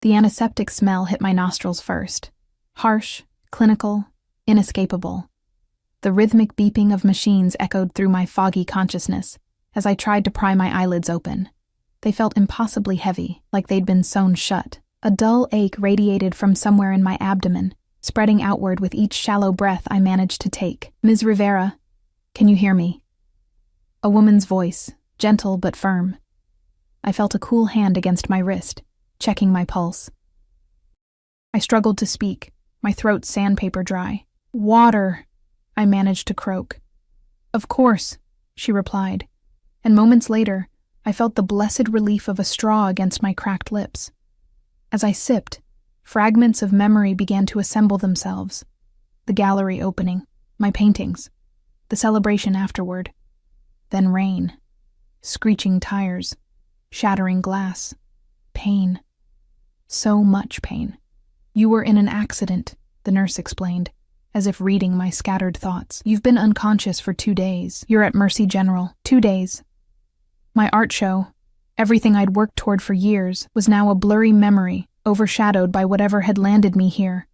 The antiseptic smell hit my nostrils first. Harsh, clinical, inescapable. The rhythmic beeping of machines echoed through my foggy consciousness as I tried to pry my eyelids open. They felt impossibly heavy, like they'd been sewn shut. A dull ache radiated from somewhere in my abdomen, spreading outward with each shallow breath I managed to take. "Ms. Rivera, can you hear me?" A woman's voice, gentle but firm. I felt a cool hand against my wrist, checking my pulse. I struggled to speak, my throat sandpaper dry. "Water," I managed to croak. "Of course," she replied, and moments later, I felt the blessed relief of a straw against my cracked lips. As I sipped, fragments of memory began to assemble themselves. The gallery opening, my paintings, the celebration afterward. Then rain, screeching tires, shattering glass, pain. So much pain. "You were in an accident," the nurse explained, as if reading my scattered thoughts. "You've been unconscious for 2 days. You're at Mercy General. 2 days. My art show, everything I'd worked toward for years, was now a blurry memory, overshadowed by whatever had landed me here.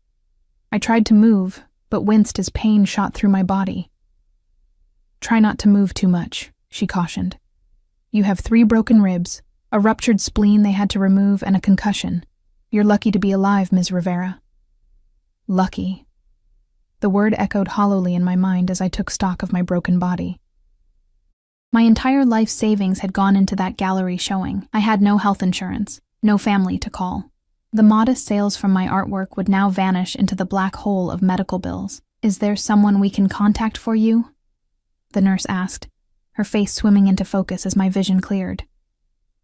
I tried to move, but winced as pain shot through my body. "Try not to move too much," she cautioned. "You have 3 broken ribs, a ruptured spleen they had to remove, and a concussion. You're lucky to be alive, Ms. Rivera." Lucky. The word echoed hollowly in my mind as I took stock of my broken body. My entire life savings had gone into that gallery showing. I had no health insurance, no family to call. The modest sales from my artwork would now vanish into the black hole of medical bills. "Is there someone we can contact for you?" the nurse asked, her face swimming into focus as my vision cleared.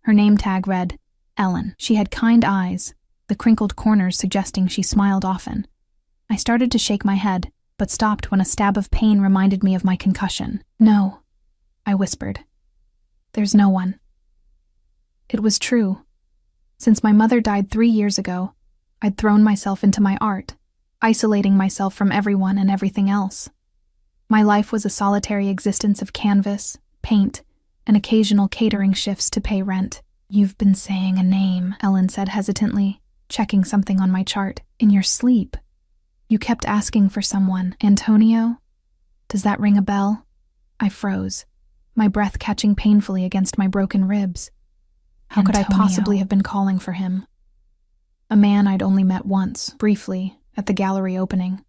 Her name tag read, Ellen. She had kind eyes, the crinkled corners suggesting she smiled often. I started to shake my head, but stopped when a stab of pain reminded me of my concussion. "No," I whispered. "There's no one." It was true. Since my mother died 3 years ago, I'd thrown myself into my art, isolating myself from everyone and everything else. My life was a solitary existence of canvas, paint, and occasional catering shifts to pay rent. "You've been saying a name," Ellen said hesitantly, checking something on my chart. "In your sleep. You kept asking for someone. Antonio? Does that ring a bell?" I froze, my breath catching painfully against my broken ribs. How could I possibly have been calling for him? A man I'd only met once, briefly, at the gallery opening.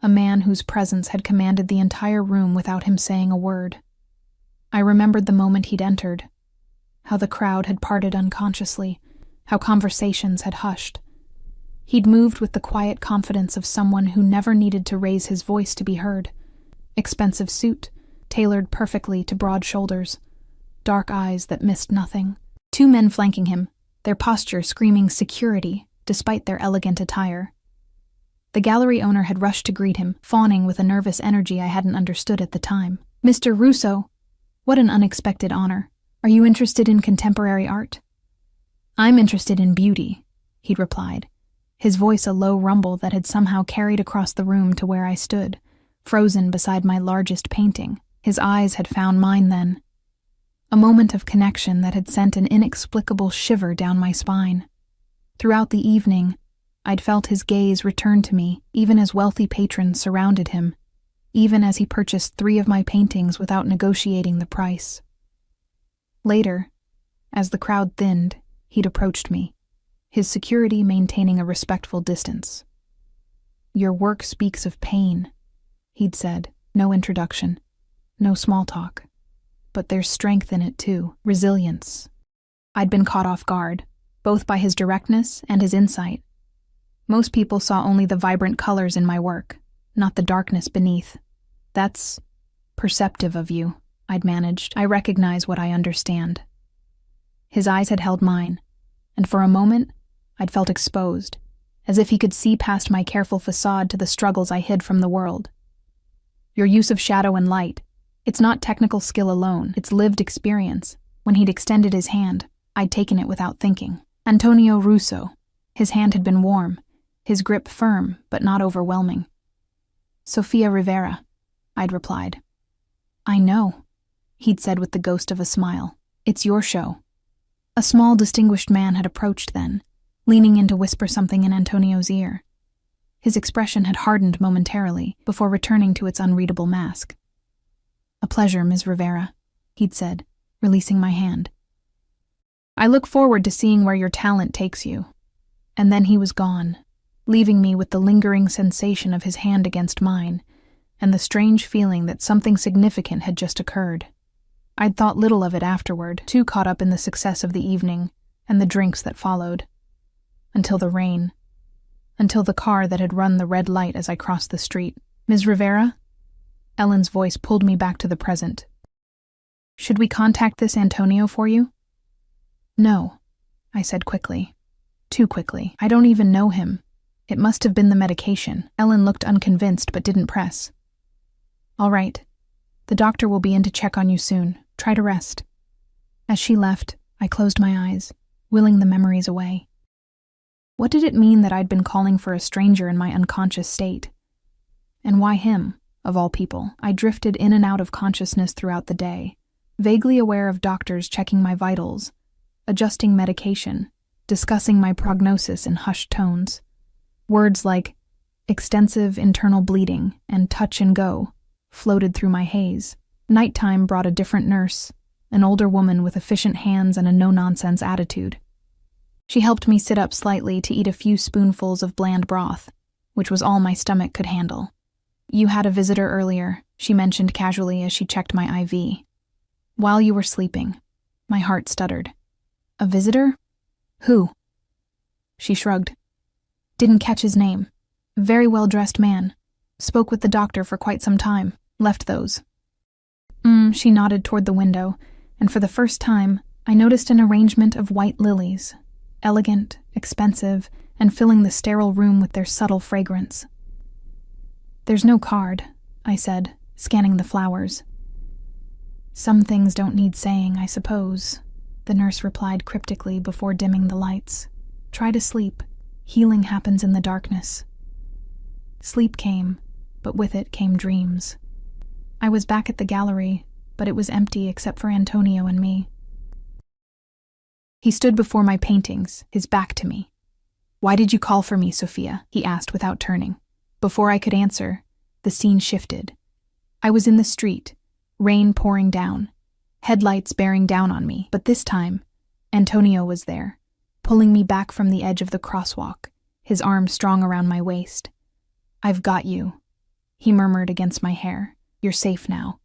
A man whose presence had commanded the entire room without him saying a word. I remembered the moment he'd entered, how the crowd had parted unconsciously, how conversations had hushed. He'd moved with the quiet confidence of someone who never needed to raise his voice to be heard. Expensive suit, tailored perfectly to broad shoulders, dark eyes that missed nothing. 2 men flanking him, their posture screaming security despite their elegant attire. The gallery owner had rushed to greet him, fawning with a nervous energy I hadn't understood at the time. "Mr. Russo, what an unexpected honor. Are you interested in contemporary art?" "I'm interested in beauty," he'd replied, his voice a low rumble that had somehow carried across the room to where I stood, frozen beside my largest painting. His eyes had found mine then. A moment of connection that had sent an inexplicable shiver down my spine. Throughout the evening, I'd felt his gaze return to me, even as wealthy patrons surrounded him, even as he purchased 3 of my paintings without negotiating the price. Later, as the crowd thinned, he'd approached me, his security maintaining a respectful distance. "Your work speaks of pain," he'd said, no introduction, no small talk. "But there's strength in it too, resilience." I'd been caught off guard, both by his directness and his insight. Most people saw only the vibrant colors in my work, not the darkness beneath. "That's perceptive of you," I'd managed. "I recognize what I understand." His eyes had held mine, and for a moment, I'd felt exposed, as if he could see past my careful facade to the struggles I hid from the world. "Your use of shadow and light, it's not technical skill alone, it's lived experience." When he'd extended his hand, I'd taken it without thinking. Antonio Russo. His hand had been warm, his grip firm, but not overwhelming. "Sofia Rivera," I'd replied. "I know," he'd said with the ghost of a smile. "It's your show." A small, distinguished man had approached then, leaning in to whisper something in Antonio's ear. His expression had hardened momentarily before returning to its unreadable mask. "A pleasure, Ms. Rivera," he'd said, releasing my hand. "I look forward to seeing where your talent takes you." And then he was gone, leaving me with the lingering sensation of his hand against mine and the strange feeling that something significant had just occurred. I'd thought little of it afterward, too caught up in the success of the evening and the drinks that followed. Until the rain. Until the car that had run the red light as I crossed the street. "Ms. Rivera?" Ellen's voice pulled me back to the present. "Should we contact this Antonio for you?" "No," I said quickly. Too quickly. "I don't even know him. It must have been the medication." Ellen looked unconvinced but didn't press. "All right. The doctor will be in to check on you soon. Try to rest." As she left, I closed my eyes, willing the memories away. What did it mean that I'd been calling for a stranger in my unconscious state? And why him, of all people? I drifted in and out of consciousness throughout the day, vaguely aware of doctors checking my vitals, adjusting medication, discussing my prognosis in hushed tones. Words like extensive internal bleeding and touch and go floated through my haze. Nighttime brought a different nurse, an older woman with efficient hands and a no-nonsense attitude. She helped me sit up slightly to eat a few spoonfuls of bland broth, which was all my stomach could handle. "You had a visitor earlier," she mentioned casually as she checked my IV. "While you were sleeping." My heart stuttered. "A visitor? Who?" She shrugged. "Didn't catch his name. Very well-dressed man. Spoke with the doctor for quite some time. Left those." She nodded toward the window, and for the first time, I noticed an arrangement of white lilies. Elegant, expensive, and filling the sterile room with their subtle fragrance. "There's no card," I said, scanning the flowers. "Some things don't need saying, I suppose," the nurse replied cryptically before dimming the lights. "Try to sleep. Healing happens in the darkness." Sleep came, but with it came dreams. I was back at the gallery, but it was empty except for Antonio and me. He stood before my paintings, his back to me. "Why did you call for me, Sophia?" he asked without turning. Before I could answer, the scene shifted. I was in the street, rain pouring down, headlights bearing down on me, but this time, Antonio was there, pulling me back from the edge of the crosswalk, his arm strong around my waist. "I've got you," he murmured against my hair. "You're safe now."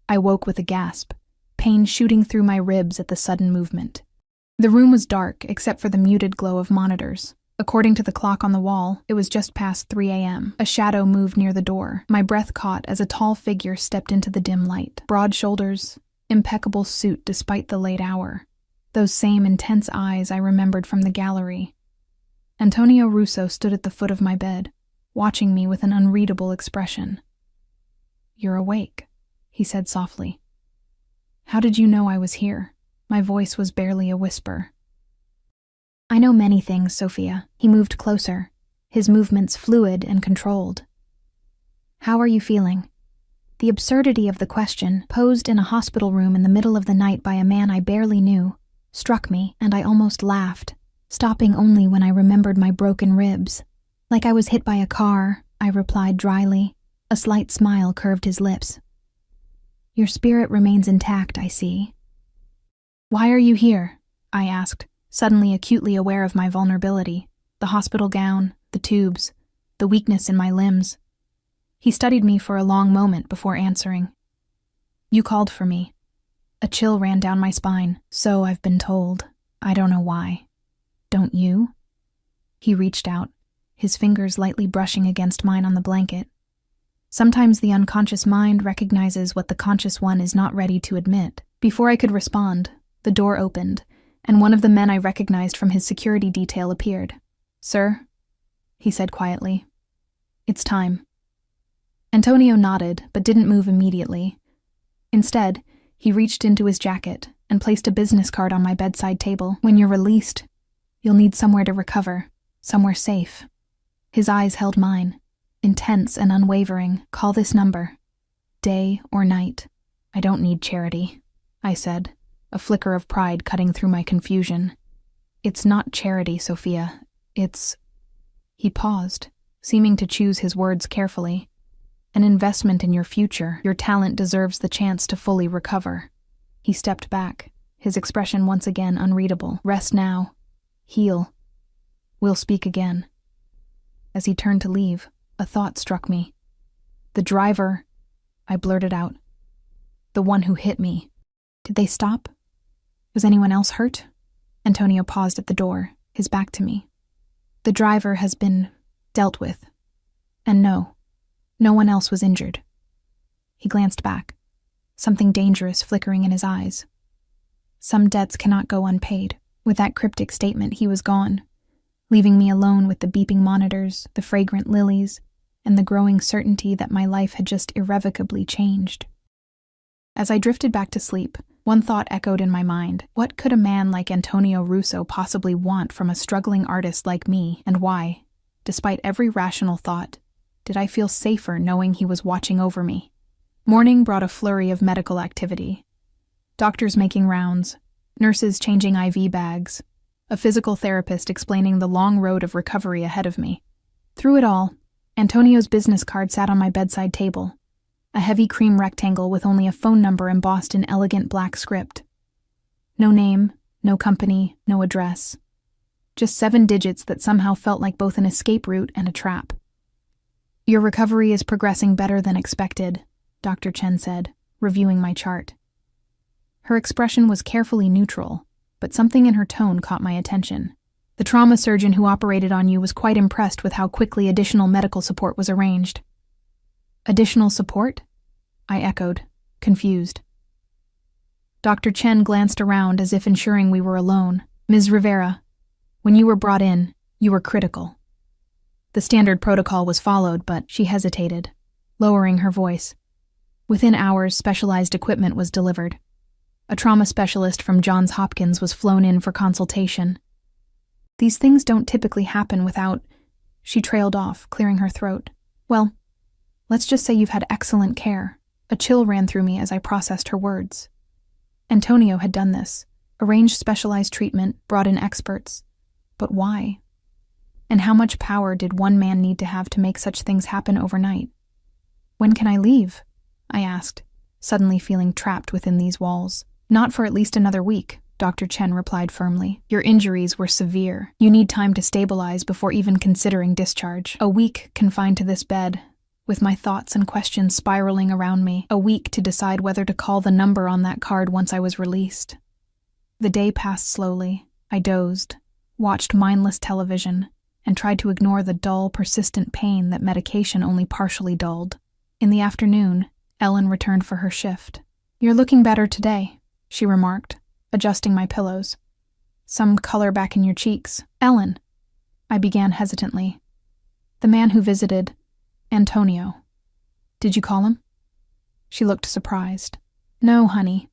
I woke with a gasp, pain shooting through my ribs at the sudden movement. The room was dark except for the muted glow of monitors. According to the clock on the wall, it was just past 3 a.m. A shadow moved near the door. My breath caught as a tall figure stepped into the dim light. Broad shoulders, impeccable suit despite the late hour. Those same intense eyes I remembered from the gallery. Antonio Russo stood at the foot of my bed, watching me with an unreadable expression. "You're awake," he said softly. "How did you know I was here?" My voice was barely a whisper. "I know many things, Sophia." He moved closer, his movements fluid and controlled. "How are you feeling?" The absurdity of the question, posed in a hospital room in the middle of the night by a man I barely knew, struck me, and I almost laughed, stopping only when I remembered my broken ribs. "Like I was hit by a car," I replied dryly. A slight smile curved his lips. "Your spirit remains intact, I see." "Why are you here?" I asked, suddenly acutely aware of my vulnerability, the hospital gown, the tubes, the weakness in my limbs. He studied me for a long moment before answering. "You called for me." A chill ran down my spine. "So I've been told. I don't know why." "Don't you?" He reached out, his fingers lightly brushing against mine on the blanket. Sometimes the unconscious mind recognizes what the conscious one is not ready to admit. Before I could respond, the door opened, and one of the men I recognized from his security detail appeared. "Sir?" he said quietly. "It's time." Antonio nodded, but didn't move immediately. Instead, he reached into his jacket and placed a business card on my bedside table. "When you're released, you'll need somewhere to recover, somewhere safe." His eyes held mine, intense and unwavering. "Call this number. Day or night. I don't need charity," I said, a flicker of pride cutting through my confusion. It's not charity, Sophia. It's... He paused, seeming to choose his words carefully. An investment in your future. Your talent deserves the chance to fully recover. He stepped back, his expression once again unreadable. Rest now. Heal. We'll speak again. As he turned to leave, a thought struck me. The driver, I blurted out. The one who hit me. Did they stop? Was anyone else hurt? Antonio paused at the door, his back to me. The driver has been dealt with. And no one else was injured. He glanced back, something dangerous flickering in his eyes. Some debts cannot go unpaid. With that cryptic statement, he was gone, leaving me alone with the beeping monitors, the fragrant lilies, and the growing certainty that my life had just irrevocably changed. As I drifted back to sleep, one thought echoed in my mind. What could a man like Antonio Russo possibly want from a struggling artist like me, and why, despite every rational thought, did I feel safer knowing he was watching over me? Morning brought a flurry of medical activity. Doctors making rounds, nurses changing IV bags, a physical therapist explaining the long road of recovery ahead of me. Through it all, Antonio's business card sat on my bedside table, a heavy cream rectangle with only a phone number embossed in elegant black script. No name, no company, no address. Just 7 digits that somehow felt like both an escape route and a trap. Your recovery is progressing better than expected, Dr. Chen said, reviewing my chart. Her expression was carefully neutral, but something in her tone caught my attention. The trauma surgeon who operated on you was quite impressed with how quickly additional medical support was arranged. Additional support? I echoed, confused. Dr. Chen glanced around as if ensuring we were alone. Ms. Rivera, when you were brought in, you were critical. The standard protocol was followed, but she hesitated, lowering her voice. Within hours, specialized equipment was delivered. A trauma specialist from Johns Hopkins was flown in for consultation. These things don't typically happen without... She trailed off, clearing her throat. Well, let's just say you've had excellent care. A chill ran through me as I processed her words. Antonio had done this, arranged specialized treatment, brought in experts. But why? And how much power did one man need to have to make such things happen overnight? When can I leave? I asked, suddenly feeling trapped within these walls. Not for at least another week, Dr. Chen replied firmly. Your injuries were severe. You need time to stabilize before even considering discharge. A week confined to this bed, with my thoughts and questions spiraling around me. A week to decide whether to call the number on that card once I was released. The day passed slowly. I dozed, watched mindless television, and tried to ignore the dull, persistent pain that medication only partially dulled. In the afternoon, Ellen returned for her shift. You're looking better today, she remarked, adjusting my pillows. Some color back in your cheeks. Ellen, I began hesitantly. The man who visited, Antonio. Did you call him? She looked surprised. No, honey.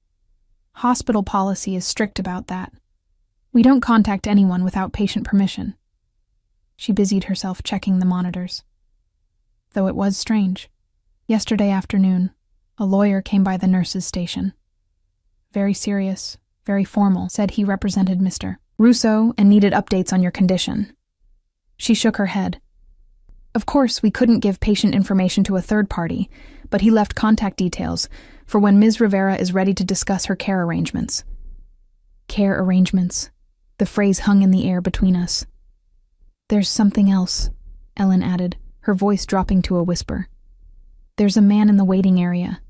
Hospital policy is strict about that. We don't contact anyone without patient permission. She busied herself checking the monitors. Though it was strange. Yesterday afternoon, a lawyer came by the nurse's station. Very serious, very formal, said he represented Mr. Russo and needed updates on your condition. She shook her head. Of course, we couldn't give patient information to a third party, but he left contact details for when Ms. Rivera is ready to discuss her care arrangements. Care arrangements. The phrase hung in the air between us. There's something else, Ellen added, her voice dropping to a whisper. There's a man in the waiting area.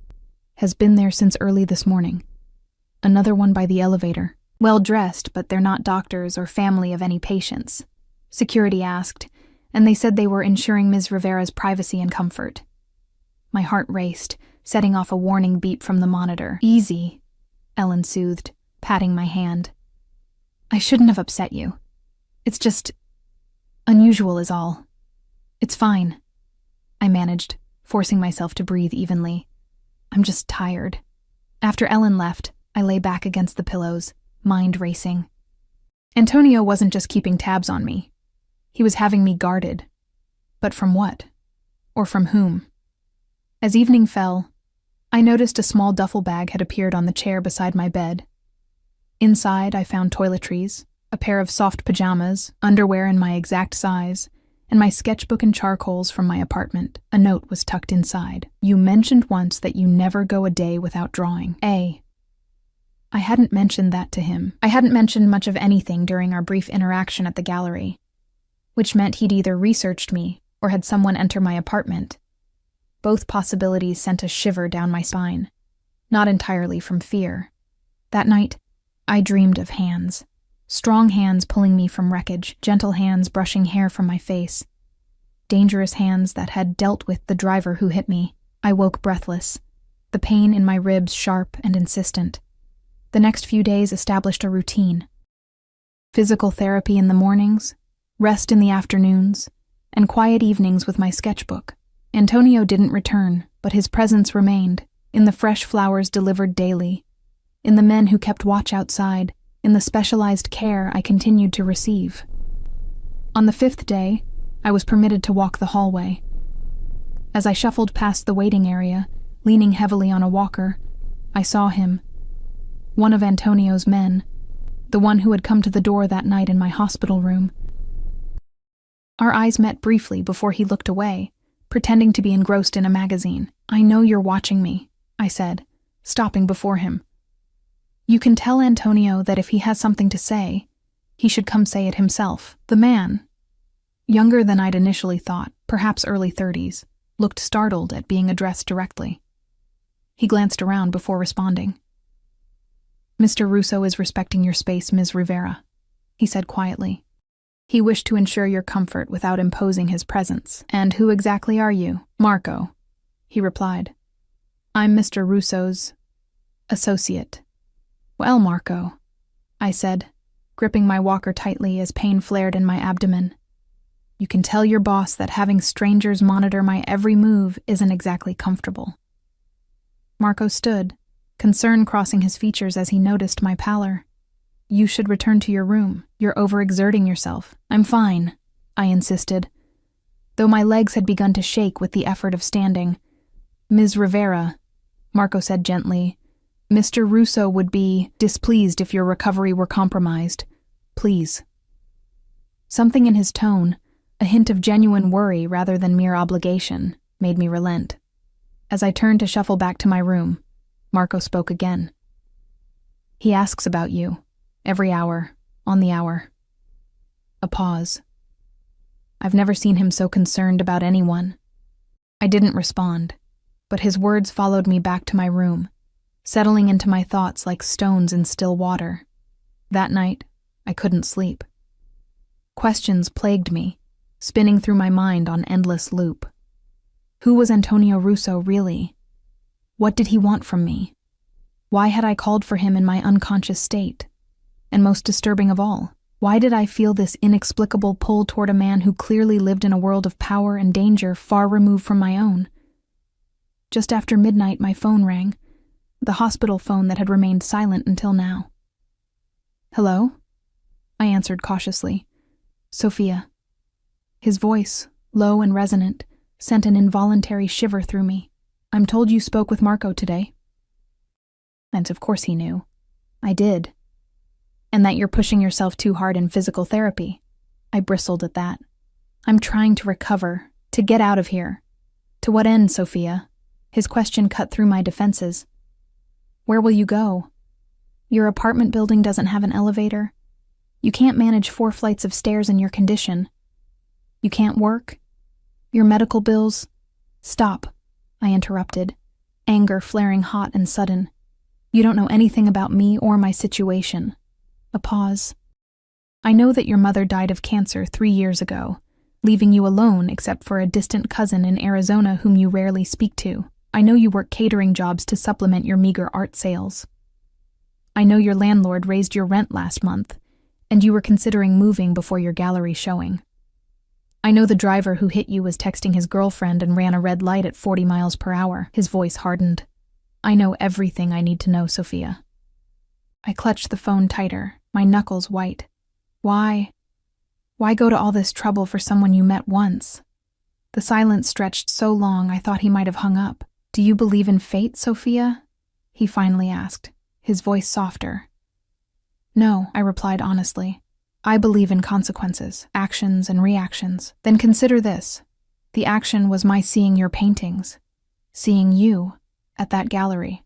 Has been there since early this morning. Another one by the elevator. Well dressed, but they're not doctors or family of any patients. Security asked, and they said they were ensuring Ms. Rivera's privacy and comfort. My heart raced, setting off a warning beep from the monitor. Easy, Ellen soothed, patting my hand. I shouldn't have upset you. It's just... unusual is all. It's fine, I managed, forcing myself to breathe evenly. I'm just tired. After Ellen left, I lay back against the pillows, mind racing. Antonio wasn't just keeping tabs on me. He was having me guarded. But from what? Or from whom? As evening fell, I noticed a small duffel bag had appeared on the chair beside my bed. Inside, I found toiletries, a pair of soft pajamas, underwear in my exact size, and my sketchbook and charcoals from my apartment. A note was tucked inside. You mentioned once that you never go a day without drawing. I hadn't mentioned that to him. I hadn't mentioned much of anything during our brief interaction at the gallery, which meant he'd either researched me or had someone enter my apartment. Both possibilities sent a shiver down my spine, not entirely from fear. That night, I dreamed of hands. Strong hands pulling me from wreckage, gentle hands brushing hair from my face. Dangerous hands that had dealt with the driver who hit me. I woke breathless, the pain in my ribs sharp and insistent. The next few days established a routine. Physical therapy in the mornings, rest in the afternoons, and quiet evenings with my sketchbook. Antonio didn't return, but his presence remained, in the fresh flowers delivered daily, in the men who kept watch outside, in the specialized care I continued to receive. On the 5th day, I was permitted to walk the hallway. As I shuffled past the waiting area, leaning heavily on a walker, I saw him. One of Antonio's men, the one who had come to the door that night in my hospital room. Our eyes met briefly before he looked away, pretending to be engrossed in a magazine. I know you're watching me, I said, stopping before him. You can tell Antonio that if he has something to say, he should come say it himself. The man, younger than I'd initially thought, perhaps early 30s, looked startled at being addressed directly. He glanced around before responding. Mr. Russo is respecting your space, Ms. Rivera, he said quietly. He wished to ensure your comfort without imposing his presence. And who exactly are you? Marco, he replied. I'm Mr. Russo's associate. Well, Marco, I said, gripping my walker tightly as pain flared in my abdomen. You can tell your boss that having strangers monitor my every move isn't exactly comfortable. Marco stood, concern crossing his features as he noticed my pallor. You should return to your room. You're overexerting yourself. I'm fine, I insisted, though my legs had begun to shake with the effort of standing. Ms. Rivera, Marco said gently, Mr. Russo would be displeased if your recovery were compromised. Please. Something in his tone, a hint of genuine worry rather than mere obligation, made me relent. As I turned to shuffle back to my room, Marco spoke again. He asks about you, every hour, on the hour. A pause. I've never seen him so concerned about anyone. I didn't respond, but his words followed me back to my room, settling into my thoughts like stones in still water. That night, I couldn't sleep. Questions plagued me, spinning through my mind on endless loop. Who was Antonio Russo really? What did he want from me? Why had I called for him in my unconscious state? And most disturbing of all, why did I feel this inexplicable pull toward a man who clearly lived in a world of power and danger far removed from my own? Just after midnight, my phone rang, the hospital phone that had remained silent until now. Hello? I answered cautiously. Sophia. His voice, low and resonant, sent an involuntary shiver through me. I'm told you spoke with Marco today. And of course he knew. I did. And that you're pushing yourself too hard in physical therapy. I bristled at that. I'm trying to recover, to get out of here. To what end, Sophia? His question cut through my defenses. Where will you go? Your apartment building doesn't have an elevator. You can't manage 4 flights of stairs in your condition. You can't work. Your medical bills. Stop, I interrupted, anger flaring hot and sudden. You don't know anything about me or my situation. A pause. I know that your mother died of cancer 3 years ago, leaving you alone except for a distant cousin in Arizona whom you rarely speak to. I know you work catering jobs to supplement your meager art sales. I know your landlord raised your rent last month, and you were considering moving before your gallery showing. I know the driver who hit you was texting his girlfriend and ran a red light at 40 miles per hour. His voice hardened. I know everything I need to know, Sophia. I clutched the phone tighter, my knuckles white. Why? Why go to all this trouble for someone you met once? The silence stretched so long I thought he might have hung up. Do you believe in fate, Sophia? He finally asked, his voice softer. No, I replied honestly. I believe in consequences, actions, and reactions. Then consider this. The action was my seeing your paintings, seeing you at that gallery.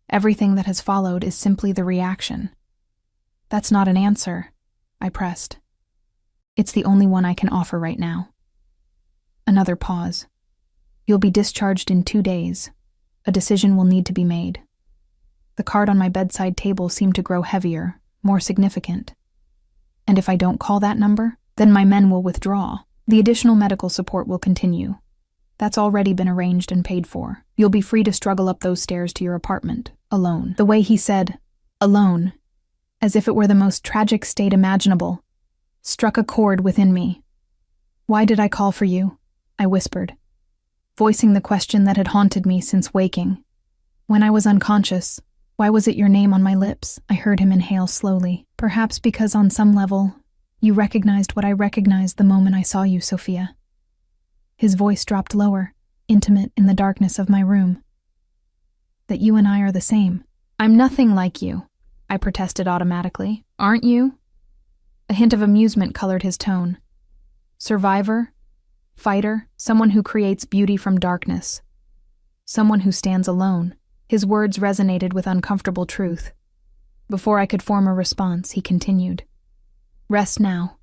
Everything that has followed is simply the reaction. That's not an answer, I pressed. It's the only one I can offer right now. Another pause. You'll be discharged in 2 days. A decision will need to be made. The card on my bedside table seemed to grow heavier, more significant. And if I don't call that number, then my men will withdraw. The additional medical support will continue. That's already been arranged and paid for. You'll be free to struggle up those stairs to your apartment, alone. The way he said, alone, as if it were the most tragic state imaginable, struck a chord within me. Why did I call for you? I whispered, voicing the question that had haunted me since waking. When I was unconscious, why was it your name on my lips? I heard him inhale slowly. Perhaps because on some level, you recognized what I recognized the moment I saw you, Sophia. His voice dropped lower, intimate in the darkness of my room. That you and I are the same. I'm nothing like you, I protested automatically. Aren't you? A hint of amusement colored his tone. Survivor, fighter, someone who creates beauty from darkness. Someone who stands alone. His words resonated with uncomfortable truth. Before I could form a response, he continued. Rest now.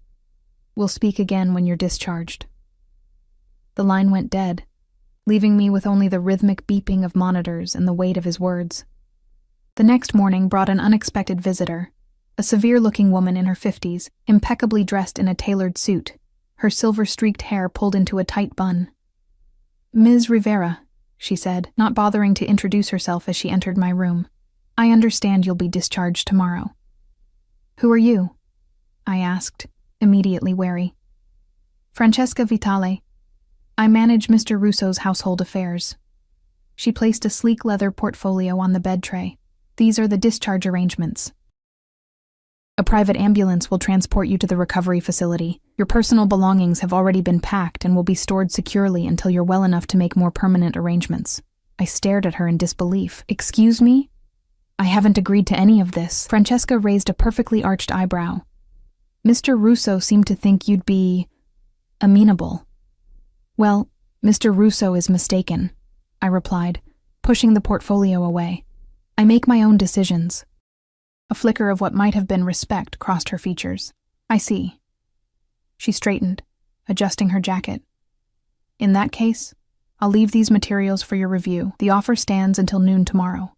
We'll speak again when you're discharged. The line went dead, leaving me with only the rhythmic beeping of monitors and the weight of his words. The next morning brought an unexpected visitor, a severe-looking woman in her 50s, impeccably dressed in a tailored suit, her silver-streaked hair pulled into a tight bun. Ms. Rivera, she said, not bothering to introduce herself as she entered my room. I understand you'll be discharged tomorrow. Who are you? I asked, immediately wary. Francesca Vitale. I manage Mr. Russo's household affairs. She placed a sleek leather portfolio on the bed tray. These are the discharge arrangements. A private ambulance will transport you to the recovery facility. Your personal belongings have already been packed and will be stored securely until you're well enough to make more permanent arrangements. I stared at her in disbelief. Excuse me? I haven't agreed to any of this. Francesca raised a perfectly arched eyebrow. Mr. Russo seemed to think you'd be amenable. Well, Mr. Russo is mistaken, I replied, pushing the portfolio away. I make my own decisions. A flicker of what might have been respect crossed her features. I see. She straightened, adjusting her jacket. In that case, I'll leave these materials for your review. The offer stands until noon tomorrow.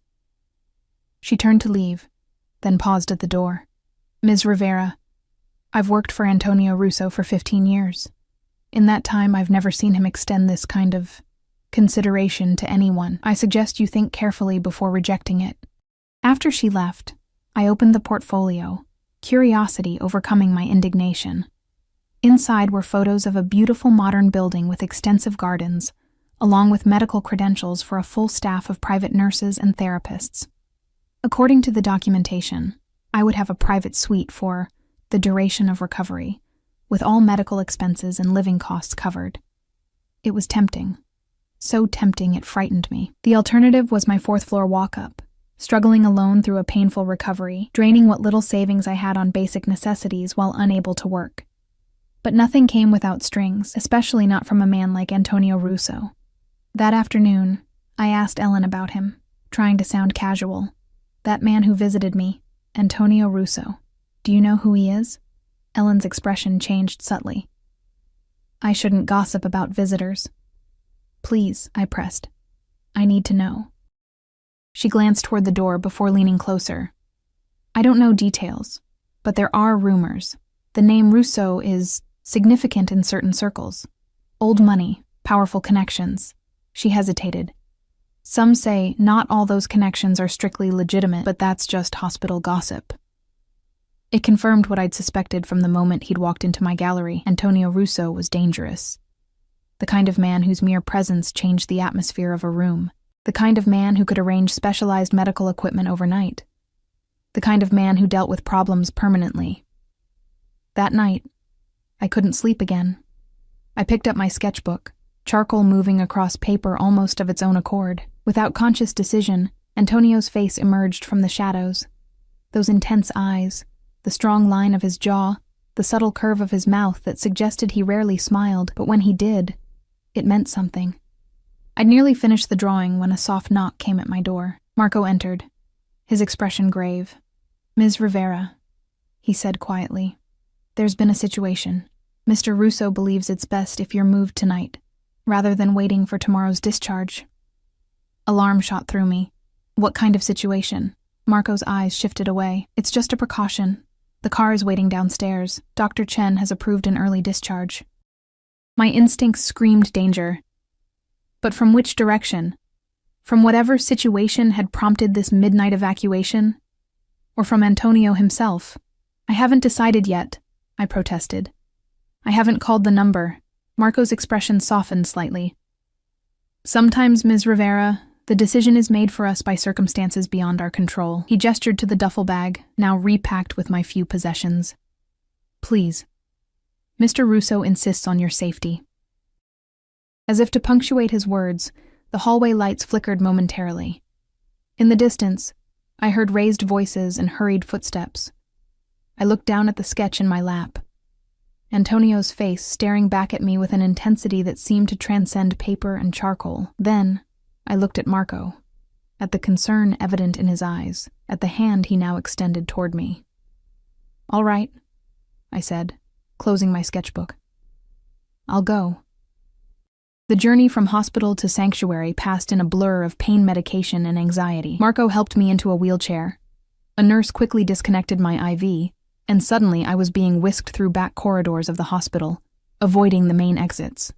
She turned to leave, then paused at the door. Ms. Rivera, I've worked for Antonio Russo for 15 years. In that time, I've never seen him extend this kind of consideration to anyone. I suggest you think carefully before rejecting it. After she left, I opened the portfolio, curiosity overcoming my indignation. Inside were photos of a beautiful modern building with extensive gardens, along with medical credentials for a full staff of private nurses and therapists. According to the documentation, I would have a private suite for the duration of recovery, with all medical expenses and living costs covered. It was tempting. So tempting it frightened me. The alternative was my 4th-floor walk-up, struggling alone through a painful recovery, draining what little savings I had on basic necessities while unable to work. But nothing came without strings, especially not from a man like Antonio Russo. That afternoon, I asked Ellen about him, trying to sound casual. That man who visited me, Antonio Russo. Do you know who he is? Ellen's expression changed subtly. I shouldn't gossip about visitors. Please, I pressed. I need to know. She glanced toward the door before leaning closer. I don't know details, but there are rumors. The name Russo is significant in certain circles. Old money, powerful connections. She hesitated. Some say not all those connections are strictly legitimate, but that's just hospital gossip. It confirmed what I'd suspected from the moment he'd walked into my gallery. Antonio Russo was dangerous. The kind of man whose mere presence changed the atmosphere of a room. The kind of man who could arrange specialized medical equipment overnight. The kind of man who dealt with problems permanently. That night, I couldn't sleep again. I picked up my sketchbook, charcoal moving across paper almost of its own accord. Without conscious decision, Antonio's face emerged from the shadows. Those intense eyes, the strong line of his jaw, the subtle curve of his mouth that suggested he rarely smiled, but when he did, it meant something. I'd nearly finished the drawing when a soft knock came at my door. Marco entered, his expression grave. "Ms. Rivera," he said quietly. "There's been a situation. Mr. Russo believes it's best if you're moved tonight, rather than waiting for tomorrow's discharge." Alarm shot through me. What kind of situation? Marco's eyes shifted away. "It's just a precaution. The car is waiting downstairs. Dr. Chen has approved an early discharge." My instincts screamed danger. But from which direction? From whatever situation had prompted this midnight evacuation? Or from Antonio himself? "I haven't decided yet," I protested. "I haven't called the number." Marco's expression softened slightly. "Sometimes, Ms. Rivera, the decision is made for us by circumstances beyond our control." He gestured to the duffel bag, now repacked with my few possessions. "Please. Mr. Russo insists on your safety." As if to punctuate his words, the hallway lights flickered momentarily. In the distance, I heard raised voices and hurried footsteps. I looked down at the sketch in my lap. Antonio's face staring back at me with an intensity that seemed to transcend paper and charcoal. Then, I looked at Marco, at the concern evident in his eyes, at the hand he now extended toward me. "All right," I said, closing my sketchbook. "I'll go." The journey from hospital to sanctuary passed in a blur of pain medication and anxiety. Marco helped me into a wheelchair. A nurse quickly disconnected my IV, and suddenly I was being whisked through back corridors of the hospital, avoiding the main exits.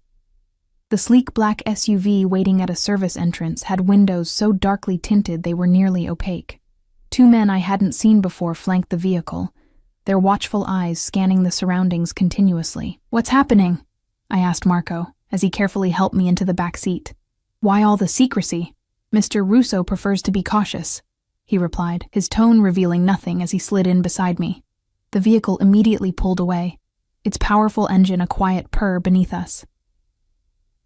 The sleek black SUV waiting at a service entrance had windows so darkly tinted they were nearly opaque. Two men I hadn't seen before flanked the vehicle, their watchful eyes scanning the surroundings continuously. "What's happening?" I asked Marco, as he carefully helped me into the back seat. "Why all the secrecy? Mr. Russo prefers to be cautious," he replied, his tone revealing nothing as he slid in beside me. The vehicle immediately pulled away, its powerful engine a quiet purr beneath us.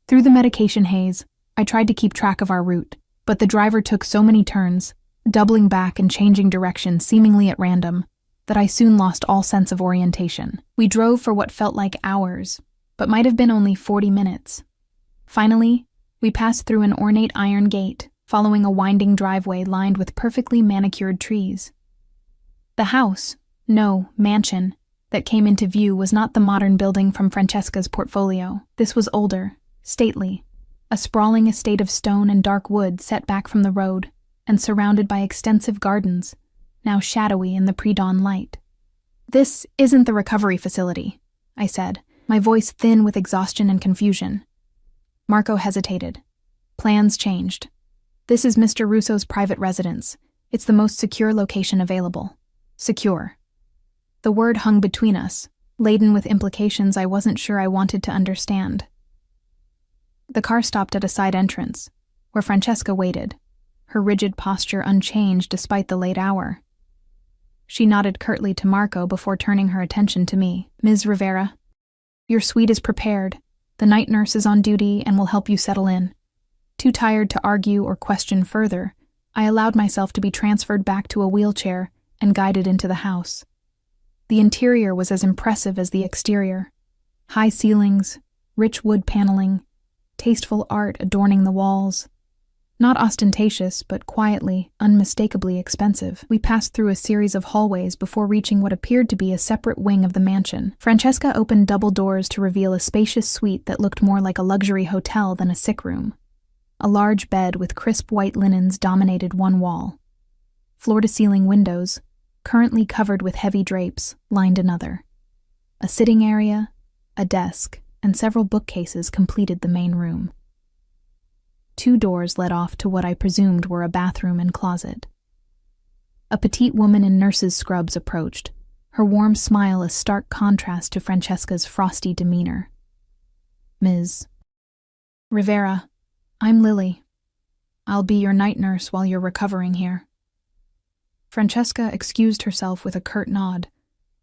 Through the medication haze, I tried to keep track of our route, but the driver took so many turns, doubling back and changing direction seemingly at random, that I soon lost all sense of orientation. We drove for what felt like hours, but might have been only 40 minutes. Finally, we passed through an ornate iron gate, following a winding driveway lined with perfectly manicured trees. The house, no, mansion, that came into view was not the modern building from Francesca's portfolio. This was older, stately, a sprawling estate of stone and dark wood set back from the road and surrounded by extensive gardens, now shadowy in the pre-dawn light. "This isn't the recovery facility," I said, my voice thin with exhaustion and confusion. Marco hesitated. "Plans changed. This is Mr. Russo's private residence. It's the most secure location available." Secure. The word hung between us, laden with implications I wasn't sure I wanted to understand. The car stopped at a side entrance, where Francesca waited, her rigid posture unchanged despite the late hour. She nodded curtly to Marco before turning her attention to me. "Ms. Rivera, your suite is prepared. The night nurse is on duty and will help you settle in." Too tired to argue or question further, I allowed myself to be transferred back to a wheelchair and guided into the house. The interior was as impressive as the exterior. High ceilings, rich wood paneling, tasteful art adorning the walls. Not ostentatious, but quietly, unmistakably expensive. We passed through a series of hallways before reaching what appeared to be a separate wing of the mansion. Francesca opened double doors to reveal a spacious suite that looked more like a luxury hotel than a sick room. A large bed with crisp white linens dominated one wall. Floor-to-ceiling windows, currently covered with heavy drapes, lined another. A sitting area, a desk, and several bookcases completed the main room. Two doors led off to what I presumed were a bathroom and closet. A petite woman in nurse's scrubs approached, her warm smile a stark contrast to Francesca's frosty demeanor. "Ms. Rivera, I'm Lily. I'll be your night nurse while you're recovering here." Francesca excused herself with a curt nod,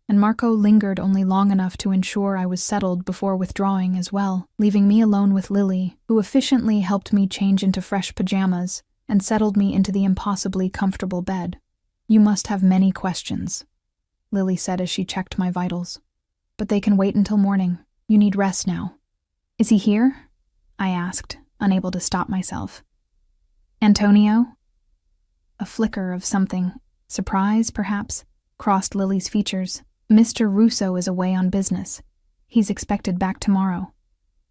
and Marco lingered only long enough to ensure I was settled before withdrawing as well, leaving me alone with Lily, who efficiently helped me change into fresh pajamas and settled me into the impossibly comfortable bed. "You must have many questions," Lily said as she checked my vitals. but they can wait until morning. You need rest now." "Is he here?" I asked, unable to stop myself. "Antonio?" A flicker of something, surprise perhaps, crossed Lily's features. "Mr. Russo is away on business. He's expected back tomorrow."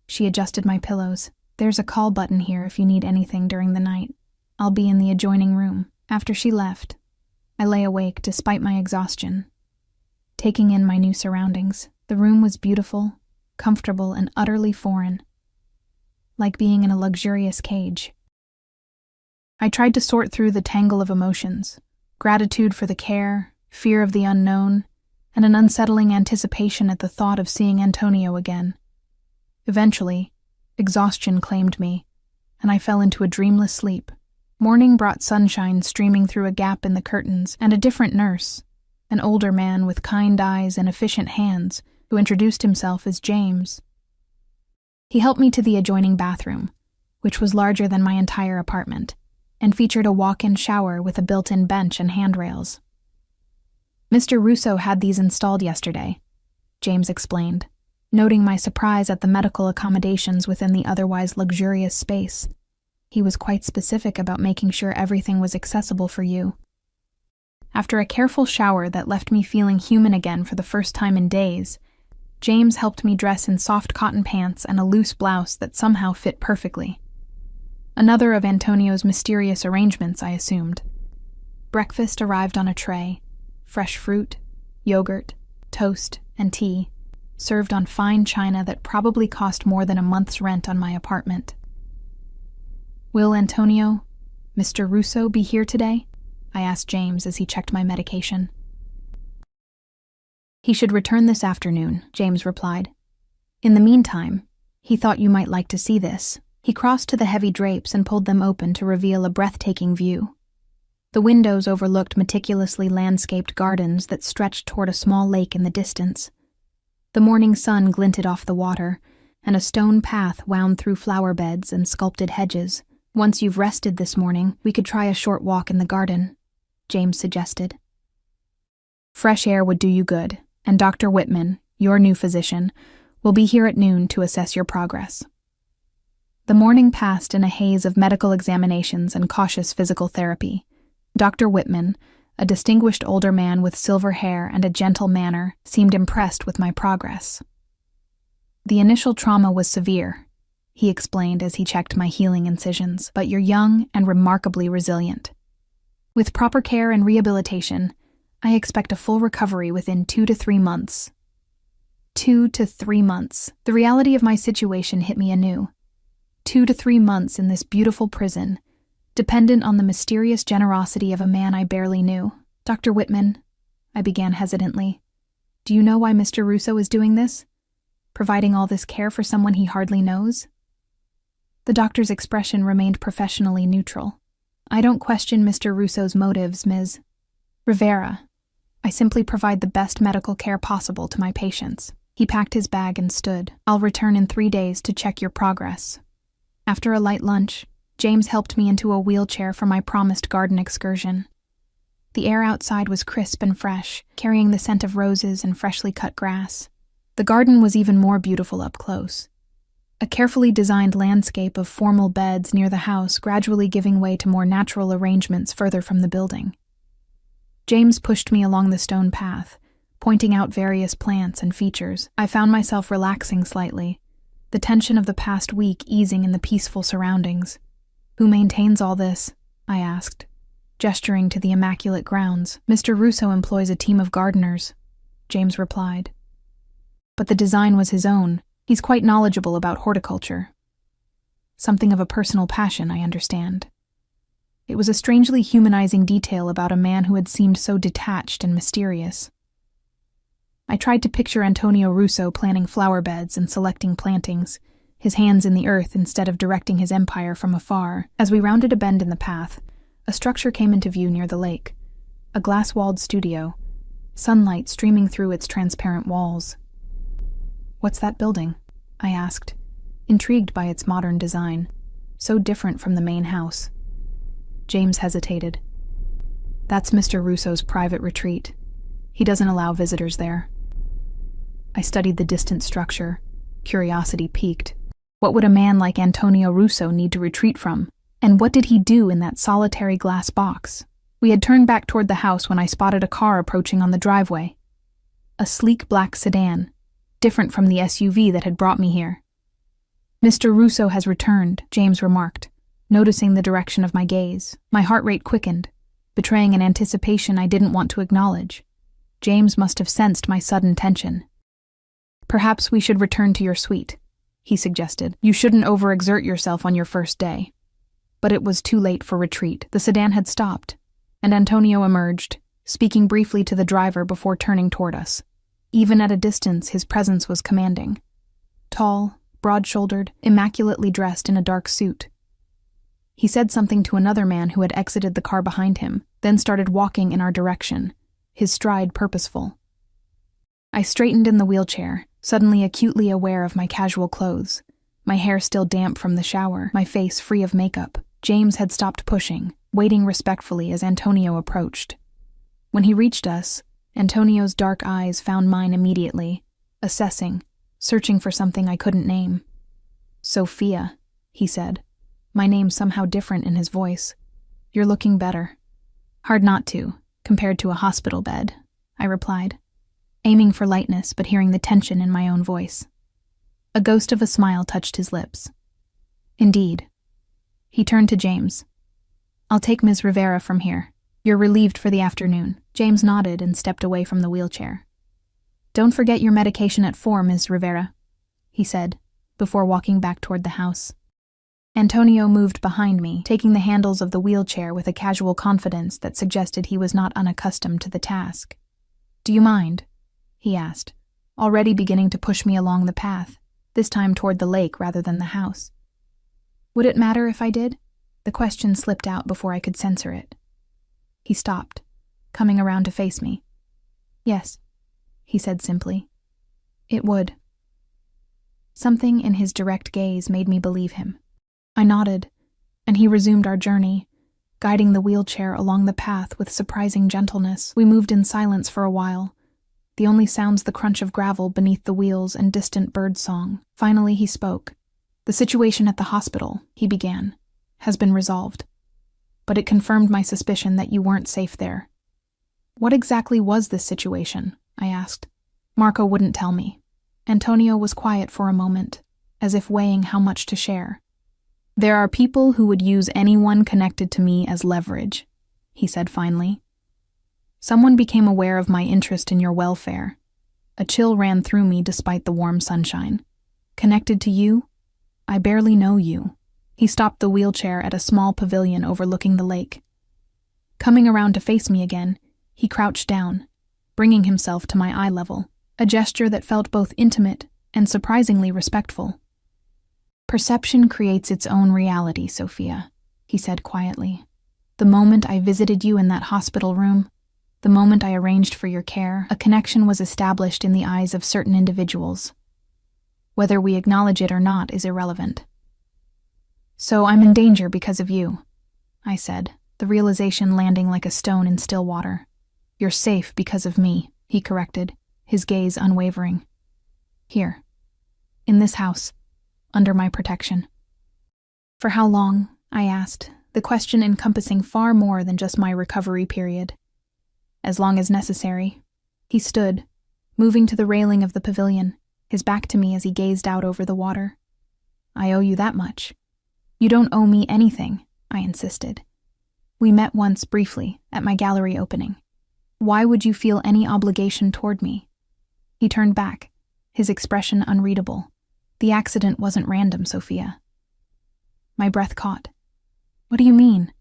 She adjusted my pillows. "There's a call button here if you need anything during the night. I'll be in the adjoining room." After she left, I lay awake despite my exhaustion, taking in my new surroundings. The room was beautiful, comfortable, and utterly foreign, like being in a luxurious cage. I tried to sort through the tangle of emotions, gratitude for the care, fear of the unknown, and an unsettling anticipation at the thought of seeing Antonio again. Eventually, exhaustion claimed me, and I fell into a dreamless sleep. Morning brought sunshine streaming through a gap in the curtains, and a different nurse, an older man with kind eyes and efficient hands, who introduced himself as James. He helped me to the adjoining bathroom, which was larger than my entire apartment, and featured a walk-in shower with a built-in bench and handrails. "Mr. Russo had these installed yesterday," James explained, noting my surprise at the medical accommodations within the otherwise luxurious space. "He was quite specific about making sure everything was accessible for you." After a careful shower that left me feeling human again for the first time in days, James helped me dress in soft cotton pants and a loose blouse that somehow fit perfectly. Another of Antonio's mysterious arrangements, I assumed. Breakfast arrived on a tray: fresh fruit, yogurt, toast, and tea, served on fine china that probably cost more than a month's rent on my apartment. "Will Antonio, Mr. Russo, be here today?" I asked James as he checked my medication. "He should return this afternoon," James replied. "In the meantime, he thought you might like to see this." He crossed to the heavy drapes and pulled them open to reveal a breathtaking view. The windows overlooked meticulously landscaped gardens that stretched toward a small lake in the distance. The morning sun glinted off the water, and a stone path wound through flower beds and sculpted hedges. "Once you've rested this morning, we could try a short walk in the garden," James suggested. "Fresh air would do you good, and Dr. Whitman, your new physician, will be here at noon to assess your progress." The morning passed in a haze of medical examinations and cautious physical therapy. Dr. Whitman, a distinguished older man with silver hair and a gentle manner, seemed impressed with my progress. "The initial trauma was severe," he explained as he checked my healing incisions, "but you're young and remarkably resilient. With proper care and rehabilitation, I expect a full recovery within 2 to 3 months. 2 to 3 months. The reality of my situation hit me anew. 2 to 3 months in this beautiful prison, dependent on the mysterious generosity of a man I barely knew. "Dr. Whitman," I began hesitantly, "do you know why Mr. Russo is doing this? Providing all this care for someone he hardly knows?" The doctor's expression remained professionally neutral. "I don't question Mr. Russo's motives, Ms. Rivera. I simply provide the best medical care possible to my patients." He packed his bag and stood. "I'll return in 3 days to check your progress." After a light lunch, James helped me into a wheelchair for my promised garden excursion. The air outside was crisp and fresh, carrying the scent of roses and freshly cut grass. The garden was even more beautiful up close. A carefully designed landscape of formal beds near the house gradually giving way to more natural arrangements further from the building. James pushed me along the stone path, pointing out various plants and features. I found myself relaxing slightly, the tension of the past week easing in the peaceful surroundings. "Who maintains all this?" I asked, gesturing to the immaculate grounds. "Mr. Russo employs a team of gardeners," James replied. "But the design was his own. He's quite knowledgeable about horticulture. Something of a personal passion, I understand." It was a strangely humanizing detail about a man who had seemed so detached and mysterious. I tried to picture Antonio Russo planning flower beds and selecting plantings, his hands in the earth instead of directing his empire from afar. As we rounded a bend in the path, a structure came into view near the lake, a glass-walled studio, sunlight streaming through its transparent walls. "What's that building?" I asked, intrigued by its modern design, so different from the main house. James hesitated. "That's Mr. Russo's private retreat. He doesn't allow visitors there." I studied the distant structure. Curiosity piqued. What would a man like Antonio Russo need to retreat from? And what did he do in that solitary glass box? We had turned back toward the house when I spotted a car approaching on the driveway. A sleek black sedan, different from the SUV that had brought me here. "Mr. Russo has returned," James remarked, noticing the direction of my gaze. My heart rate quickened, betraying an anticipation I didn't want to acknowledge. James must have sensed my sudden tension. "Perhaps we should return to your suite," he suggested. "You shouldn't overexert yourself on your first day." But it was too late for retreat. The sedan had stopped, and Antonio emerged, speaking briefly to the driver before turning toward us. Even at a distance, his presence was commanding. Tall, broad-shouldered, immaculately dressed in a dark suit. He said something to another man who had exited the car behind him, then started walking in our direction, his stride purposeful. I straightened in the wheelchair, suddenly acutely aware of my casual clothes, my hair still damp from the shower, my face free of makeup. James had stopped pushing, waiting respectfully as Antonio approached. When he reached us, Antonio's dark eyes found mine immediately, assessing, searching for something I couldn't name. "Sophia," he said, my name somehow different in his voice. "You're looking better." "Hard not to, compared to a hospital bed," I replied, aiming for lightness but hearing the tension in my own voice. A ghost of a smile touched his lips. "Indeed." He turned to James. "I'll take Ms. Rivera from here. You're relieved for the afternoon." James nodded and stepped away from the wheelchair. "Don't forget your medication at 4, Ms. Rivera," he said, before walking back toward the house. Antonio moved behind me, taking the handles of the wheelchair with a casual confidence that suggested he was not unaccustomed to the task. "Do you mind?" he asked, already beginning to push me along the path, this time toward the lake rather than the house. Would it matter if I did? The question slipped out before I could censor it. He stopped, coming around to face me. "Yes," he said simply. "It would." Something in his direct gaze made me believe him. I nodded, and he resumed our journey, guiding the wheelchair along the path with surprising gentleness. We moved in silence for a while, the only sounds the crunch of gravel beneath the wheels and distant bird song. Finally he spoke. "The situation at the hospital," he began, "has been resolved. But it confirmed my suspicion that you weren't safe there." "What exactly was this situation?" I asked. Marco wouldn't tell me. Antonio was quiet for a moment, as if weighing how much to share. "There are people who would use anyone connected to me as leverage," he said finally. "Someone became aware of my interest in your welfare. A chill ran through me despite the warm sunshine. Connected to you? I barely know you." He stopped the wheelchair at a small pavilion overlooking the lake. Coming around to face me again, he crouched down, bringing himself to my eye level, a gesture that felt both intimate and surprisingly respectful. "Perception creates its own reality, Sophia," he said quietly. "The moment I visited you in that hospital room, the moment I arranged for your care, a connection was established in the eyes of certain individuals. Whether we acknowledge it or not is irrelevant. So I'm in danger because of you," I said, the realization landing like a stone in still water. "You're safe because of me," he corrected, his gaze unwavering. "Here. In this house. Under my protection." "For how long?" I asked, the question encompassing far more than just my recovery period. "As long as necessary." He stood, moving to the railing of the pavilion, his back to me as he gazed out over the water. "I owe you that much." "You don't owe me anything," I insisted. "We met once briefly at my gallery opening. Why would you feel any obligation toward me?" He turned back, his expression unreadable. "The accident wasn't random, Sophia." My breath caught. "What do you mean?"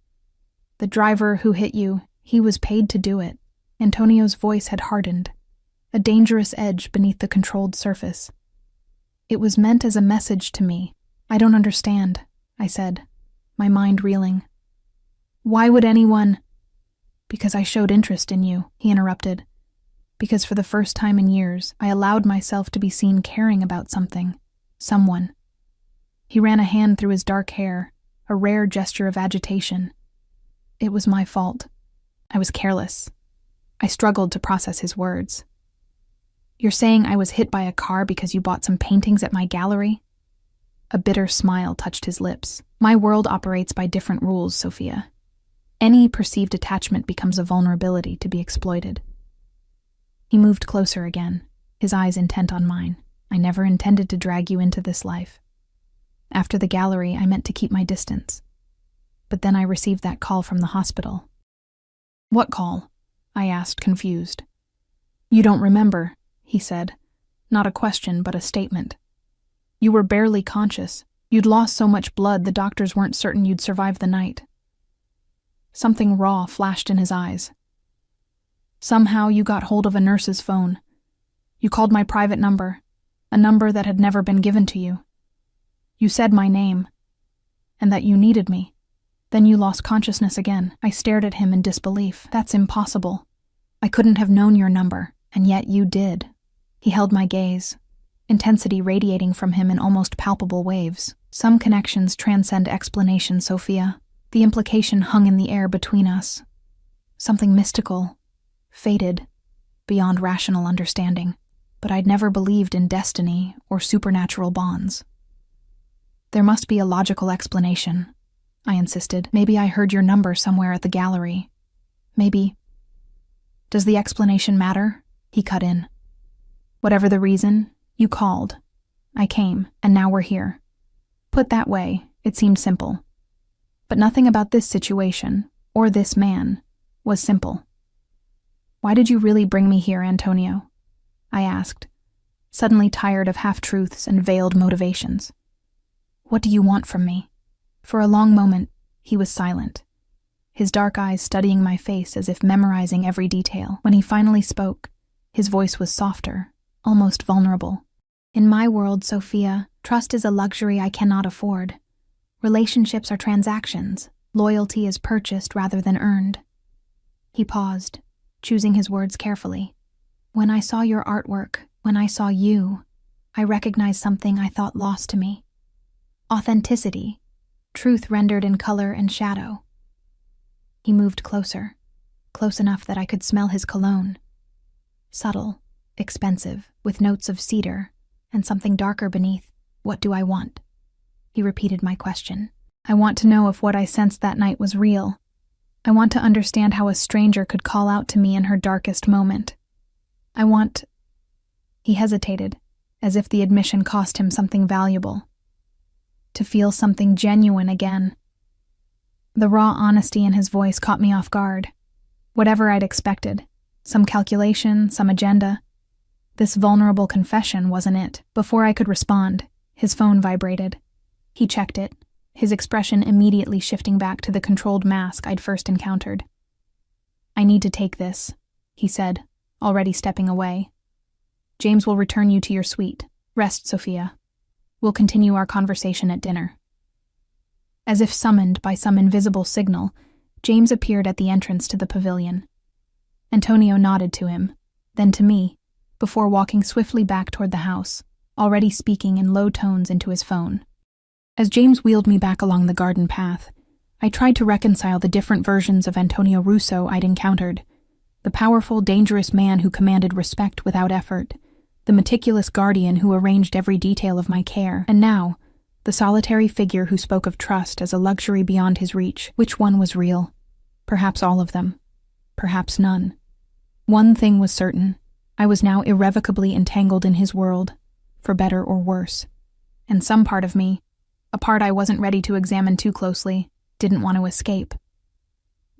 "The driver who hit you, he was paid to do it." Antonio's voice had hardened, a dangerous edge beneath the controlled surface. "It was meant as a message to me." "I don't understand," I said, my mind reeling. "Why would anyone—" "Because I showed interest in you," he interrupted. "Because for the first time in years, I allowed myself to be seen caring about someone. He ran a hand through his dark hair, a rare gesture of agitation. "It was my fault. I was careless." I struggled to process his words. You're saying I was hit by a car because you bought some paintings at my gallery? A bitter smile touched his lips. My world operates by different rules, Sophia. Any perceived attachment becomes a vulnerability to be exploited. He moved closer again, his eyes intent on mine. I never intended to drag you into this life. After the gallery, I meant to keep my distance. But then I received that call from the hospital. What call? I asked, confused. You don't remember, he said. Not a question, but a statement. You were barely conscious. You'd lost so much blood the doctors weren't certain you'd survive the night. Something raw flashed in his eyes. Somehow you got hold of a nurse's phone. You called my private number, a number that had never been given to you. You said my name, and that you needed me. Then you lost consciousness again. I stared at him in disbelief. That's impossible. I couldn't have known your number, and yet you did. He held my gaze, intensity radiating from him in almost palpable waves. Some connections transcend explanation, Sophia. The implication hung in the air between us. Something mystical, fated, beyond rational understanding. But I'd never believed in destiny or supernatural bonds. There must be a logical explanation, I insisted. Maybe I heard your number somewhere at the gallery. Maybe. Does the explanation matter? He cut in. Whatever the reason, you called. I came, and now we're here. Put that way, it seemed simple. But nothing about this situation, or this man, was simple. Why did you really bring me here, Antonio? I asked, suddenly tired of half-truths and veiled motivations. What do you want from me? For a long moment, he was silent, his dark eyes studying my face as if memorizing every detail. When he finally spoke, his voice was softer, almost vulnerable. In my world, Sophia, trust is a luxury I cannot afford. Relationships are transactions. Loyalty is purchased rather than earned. He paused, choosing his words carefully. When I saw your artwork, when I saw you, I recognized something I thought lost to me. Authenticity, truth rendered in color and shadow. He moved closer, close enough that I could smell his cologne. Subtle, expensive, with notes of cedar, and something darker beneath. What do I want? He repeated my question. I want to know if what I sensed that night was real. I want to understand how a stranger could call out to me in her darkest moment. I want... He hesitated, as if the admission cost him something valuable. To feel something genuine again. The raw honesty in his voice caught me off guard. Whatever I'd expected. Some calculation, some agenda. This vulnerable confession wasn't it. Before I could respond, his phone vibrated. He checked it, his expression immediately shifting back to the controlled mask I'd first encountered. I need to take this, he said, already stepping away. James will return you to your suite. Rest, Sophia. We'll continue our conversation at dinner. As if summoned by some invisible signal, James appeared at the entrance to the pavilion. Antonio nodded to him, then to me, before walking swiftly back toward the house, already speaking in low tones into his phone. As James wheeled me back along the garden path, I tried to reconcile the different versions of Antonio Russo I'd encountered. The powerful, dangerous man who commanded respect without effort, the meticulous guardian who arranged every detail of my care, and now, the solitary figure who spoke of trust as a luxury beyond his reach. Which one was real? Perhaps all of them. Perhaps none. One thing was certain. I was now irrevocably entangled in his world, for better or worse. And some part of me, a part I wasn't ready to examine too closely, didn't want to escape.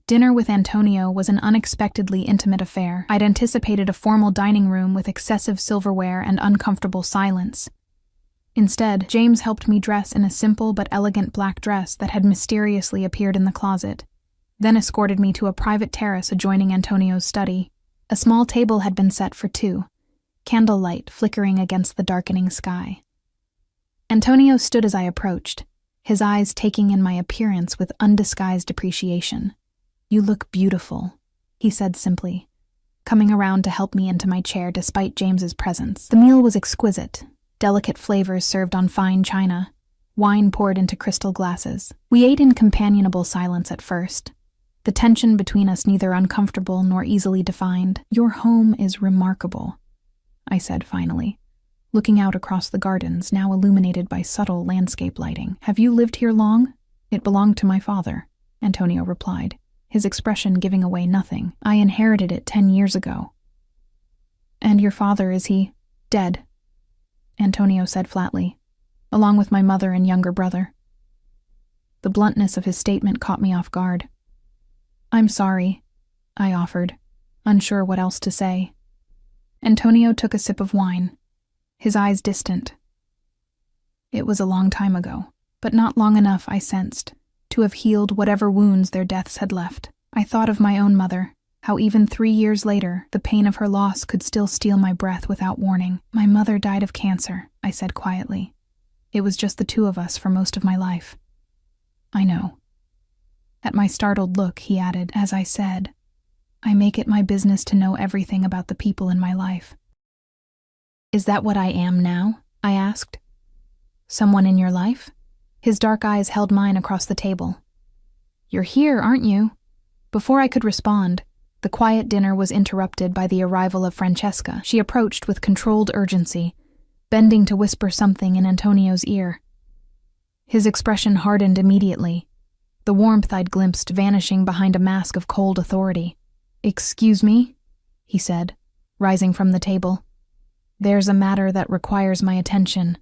Dinner with Antonio was an unexpectedly intimate affair. I'd anticipated a formal dining room with excessive silverware and uncomfortable silence. Instead, James helped me dress in a simple but elegant black dress that had mysteriously appeared in the closet, then escorted me to a private terrace adjoining Antonio's study. A small table had been set for two, candlelight flickering against the darkening sky. Antonio stood as I approached, his eyes taking in my appearance with undisguised appreciation. You look beautiful, he said simply, coming around to help me into my chair despite James's presence. The meal was exquisite, delicate flavors served on fine china, wine poured into crystal glasses. We ate in companionable silence at first, the tension between us neither uncomfortable nor easily defined. Your home is remarkable, I said finally, looking out across the gardens, now illuminated by subtle landscape lighting. Have you lived here long? It belonged to my father, Antonio replied, his expression giving away nothing. I inherited it 10 years ago. And your father, is he dead? Antonio said flatly, along with my mother and younger brother. The bluntness of his statement caught me off guard. I'm sorry, I offered, unsure what else to say. Antonio took a sip of wine, his eyes distant. It was a long time ago, but not long enough, I sensed, to have healed whatever wounds their deaths had left. I thought of my own mother, how even 3 years later, the pain of her loss could still steal my breath without warning. My mother died of cancer, I said quietly. It was just the two of us for most of my life. I know. At my startled look, he added, as I said, I make it my business to know everything about the people in my life. Is that what I am now? I asked. Someone in your life? His dark eyes held mine across the table. You're here, aren't you? Before I could respond, the quiet dinner was interrupted by the arrival of Francesca. She approached with controlled urgency, bending to whisper something in Antonio's ear. His expression hardened immediately, the warmth I'd glimpsed vanishing behind a mask of cold authority. Excuse me, he said, rising from the table. There's a matter that requires my attention.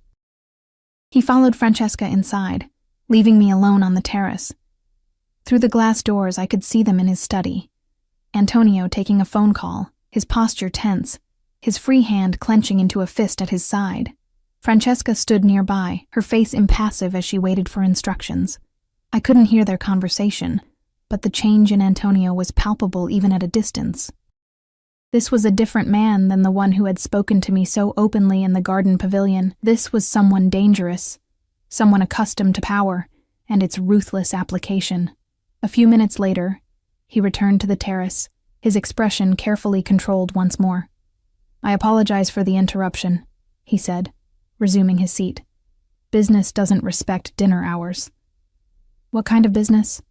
He followed Francesca inside, leaving me alone on the terrace. Through the glass doors, I could see them in his study. Antonio taking a phone call, his posture tense, his free hand clenching into a fist at his side. Francesca stood nearby, her face impassive as she waited for instructions. I couldn't hear their conversation, but the change in Antonio was palpable even at a distance. This was a different man than the one who had spoken to me so openly in the garden pavilion. This was someone dangerous, someone accustomed to power and its ruthless application. A few minutes later, he returned to the terrace, his expression carefully controlled once more. I apologize for the interruption, he said, resuming his seat. Business doesn't respect dinner hours. What kind of business?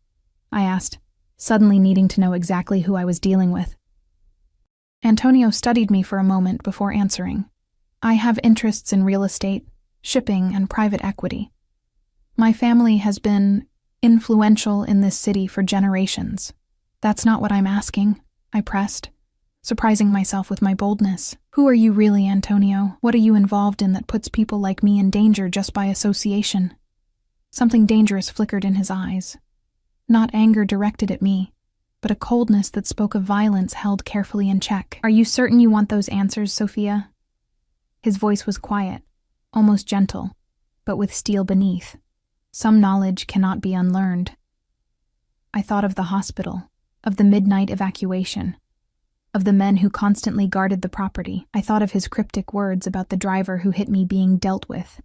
I asked, suddenly needing to know exactly who I was dealing with. Antonio studied me for a moment before answering. I have interests in real estate, shipping, and private equity. My family has been influential in this city for generations. That's not what I'm asking, I pressed, surprising myself with my boldness. Who are you really, Antonio? What are you involved in that puts people like me in danger just by association? Something dangerous flickered in his eyes. Not anger directed at me, but a coldness that spoke of violence held carefully in check. Are you certain you want those answers, Sophia? His voice was quiet, almost gentle, but with steel beneath. Some knowledge cannot be unlearned. I thought of the hospital, of the midnight evacuation, of the men who constantly guarded the property. I thought of his cryptic words about the driver who hit me being dealt with.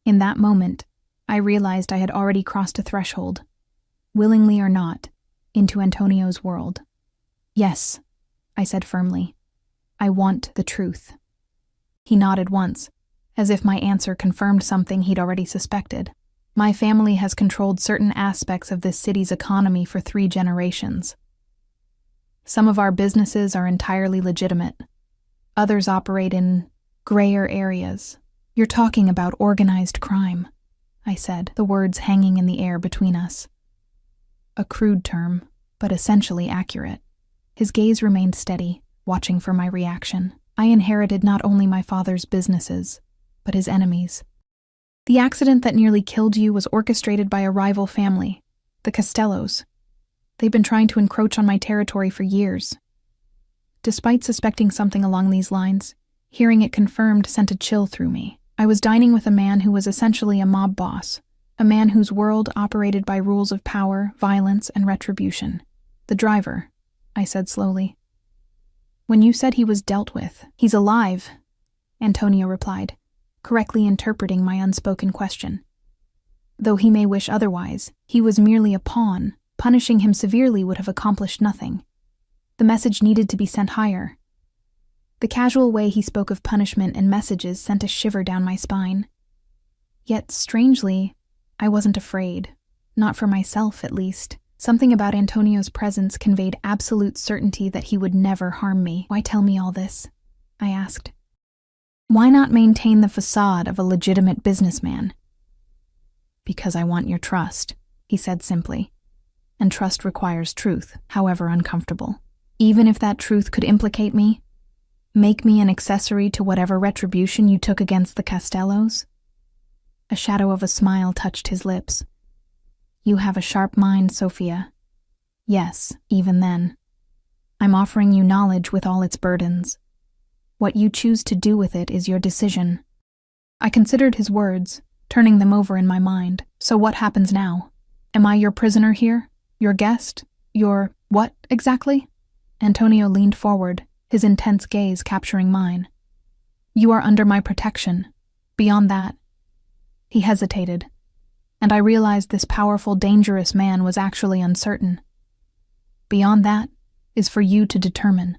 In that moment, I realized I had already crossed a threshold, willingly or not, into Antonio's world. Yes, I said firmly. I want the truth. He nodded once, as if my answer confirmed something he'd already suspected. My family has controlled certain aspects of this city's economy for 3 generations. Some of our businesses are entirely legitimate. Others operate in grayer areas. You're talking about organized crime, I said, the words hanging in the air between us. A crude term, but essentially accurate. His gaze remained steady, watching for my reaction. I inherited not only my father's businesses, but his enemies. The accident that nearly killed you was orchestrated by a rival family, the Costellos. They've been trying to encroach on my territory for years. Despite suspecting something along these lines, hearing it confirmed sent a chill through me. I was dining with a man who was essentially a mob boss, a man whose world operated by rules of power, violence, and retribution. The driver, I said slowly. When you said he was dealt with, he's alive, Antonio replied, correctly interpreting my unspoken question. Though he may wish otherwise, he was merely a pawn. Punishing him severely would have accomplished nothing. The message needed to be sent higher. The casual way he spoke of punishment and messages sent a shiver down my spine. Yet, strangely, I wasn't afraid. Not for myself, at least. Something about Antonio's presence conveyed absolute certainty that he would never harm me. Why tell me all this? I asked, Why not maintain the facade of a legitimate businessman? Because I want your trust, he said simply. And trust requires truth, however uncomfortable. Even if that truth could implicate me, make me an accessory to whatever retribution you took against the Castellos? A shadow of a smile touched his lips. You have a sharp mind, Sophia. Yes, even then. I'm offering you knowledge with all its burdens. What you choose to do with it is your decision. I considered his words, turning them over in my mind. So what happens now? Am I your prisoner here? Your guest? Your what, exactly? Antonio leaned forward, his intense gaze capturing mine. You are under my protection. Beyond that. He hesitated, and I realized this powerful, dangerous man was actually uncertain. Beyond that is for you to determine.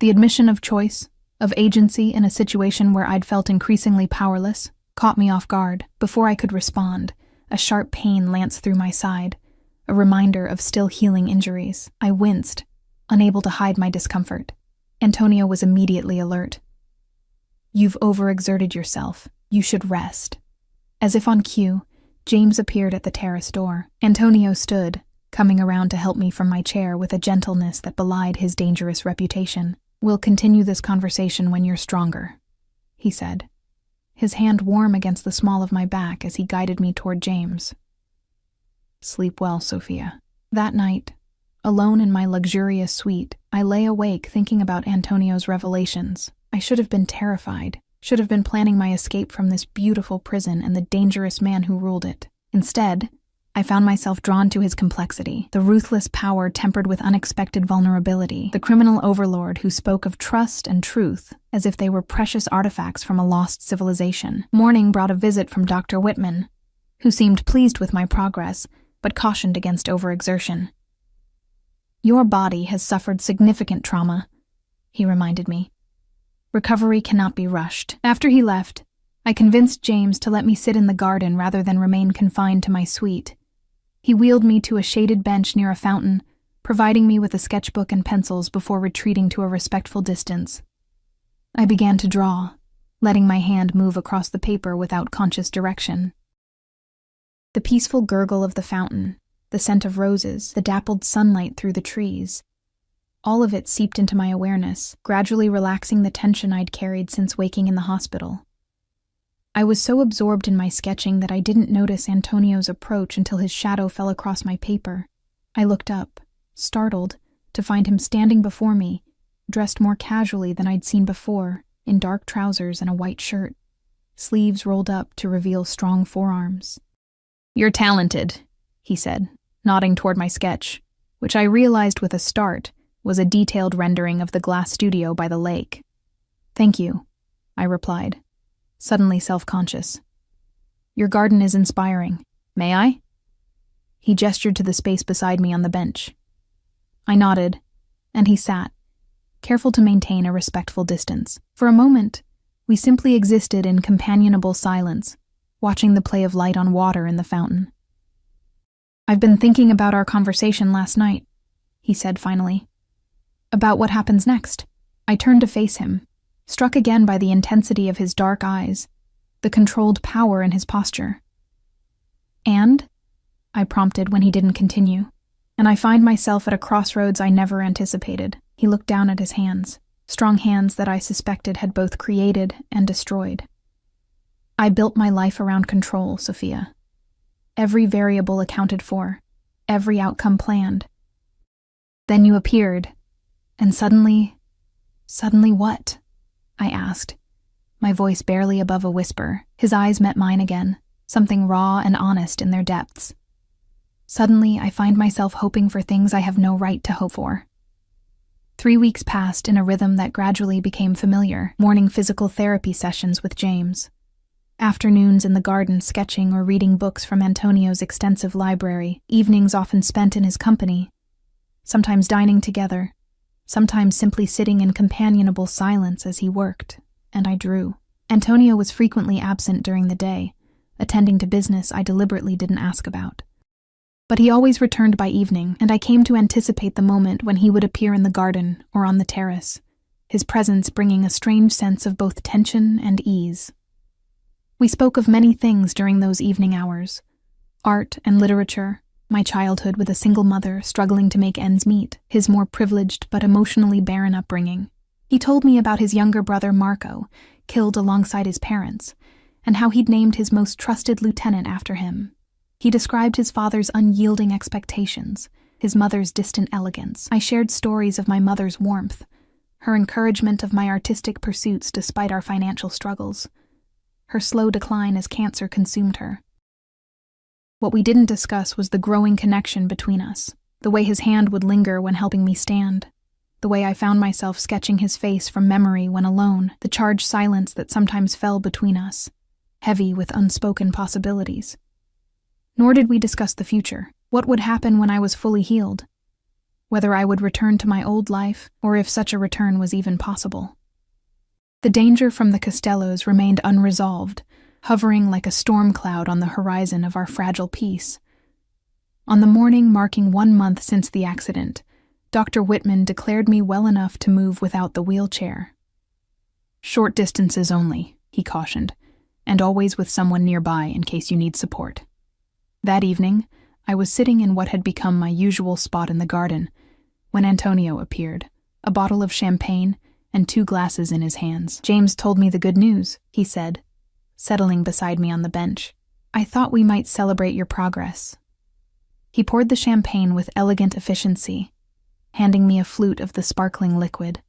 The admission of choice, of agency in a situation where I'd felt increasingly powerless, caught me off guard. Before I could respond, a sharp pain lanced through my side, a reminder of still healing injuries. I winced, unable to hide my discomfort. Antonio was immediately alert. You've overexerted yourself. You should rest. As if on cue, James appeared at the terrace door. Antonio stood, coming around to help me from my chair with a gentleness that belied his dangerous reputation. We'll continue this conversation when you're stronger, he said, his hand warm against the small of my back as he guided me toward James. Sleep well, Sophia. That night, alone in my luxurious suite, I lay awake thinking about Antonio's revelations. I should have been terrified, should have been planning my escape from this beautiful prison and the dangerous man who ruled it. Instead, I found myself drawn to his complexity, the ruthless power tempered with unexpected vulnerability, the criminal overlord who spoke of trust and truth as if they were precious artifacts from a lost civilization. Morning brought a visit from Dr. Whitman, who seemed pleased with my progress, but cautioned against overexertion. Your body has suffered significant trauma, he reminded me. Recovery cannot be rushed. After he left, I convinced James to let me sit in the garden rather than remain confined to my suite. He wheeled me to a shaded bench near a fountain, providing me with a sketchbook and pencils before retreating to a respectful distance. I began to draw, letting my hand move across the paper without conscious direction. The peaceful gurgle of the fountain, the scent of roses, the dappled sunlight through the trees, all of it seeped into my awareness, gradually relaxing the tension I'd carried since waking in the hospital. I was so absorbed in my sketching that I didn't notice Antonio's approach until his shadow fell across my paper. I looked up, startled, to find him standing before me, dressed more casually than I'd seen before, in dark trousers and a white shirt, sleeves rolled up to reveal strong forearms. You're talented, he said, nodding toward my sketch, which I realized with a start was a detailed rendering of the glass studio by the lake. Thank you, I replied, suddenly self-conscious. Your garden is inspiring. May I? He gestured to the space beside me on the bench. I nodded, and he sat, careful to maintain a respectful distance. For a moment, we simply existed in companionable silence, watching the play of light on water in the fountain. I've been thinking about our conversation last night, he said finally. About what happens next. I turned to face him, struck again by the intensity of his dark eyes, the controlled power in his posture. And? I prompted when he didn't continue, and I find myself at a crossroads I never anticipated. He looked down at his hands, strong hands that I suspected had both created and destroyed. I built my life around control, Sophia. Every variable accounted for, every outcome planned. Then you appeared, and suddenly what? I asked, my voice barely above a whisper. His eyes met mine again, something raw and honest in their depths. Suddenly, I find myself hoping for things I have no right to hope for. 3 weeks passed in a rhythm that gradually became familiar, morning physical therapy sessions with James, afternoons in the garden sketching or reading books from Antonio's extensive library, evenings often spent in his company, sometimes dining together, sometimes simply sitting in companionable silence as he worked, and I drew. Antonio was frequently absent during the day, attending to business I deliberately didn't ask about. But he always returned by evening, and I came to anticipate the moment when he would appear in the garden or on the terrace, his presence bringing a strange sense of both tension and ease. We spoke of many things during those evening hours: art and literature, my childhood with a single mother struggling to make ends meet, his more privileged but emotionally barren upbringing. He told me about his younger brother Marco, killed alongside his parents, and how he'd named his most trusted lieutenant after him. He described his father's unyielding expectations, his mother's distant elegance. I shared stories of my mother's warmth, her encouragement of my artistic pursuits despite our financial struggles, her slow decline as cancer consumed her. What we didn't discuss was the growing connection between us, the way his hand would linger when helping me stand, the way I found myself sketching his face from memory when alone, the charged silence that sometimes fell between us, heavy with unspoken possibilities. Nor did we discuss the future, what would happen when I was fully healed, whether I would return to my old life or if such a return was even possible. The danger from the Costellos remained unresolved, hovering like a storm cloud on the horizon of our fragile peace. On the morning marking 1 month since the accident, Dr. Whitman declared me well enough to move without the wheelchair. "Short distances only," he cautioned, "and always with someone nearby in case you need support." That evening, I was sitting in what had become my usual spot in the garden when Antonio appeared, a bottle of champagne and 2 glasses in his hands. "James told me the good news," he said, settling beside me on the bench. "I thought we might celebrate your progress." He poured the champagne with elegant efficiency, handing me a flute of the sparkling liquid.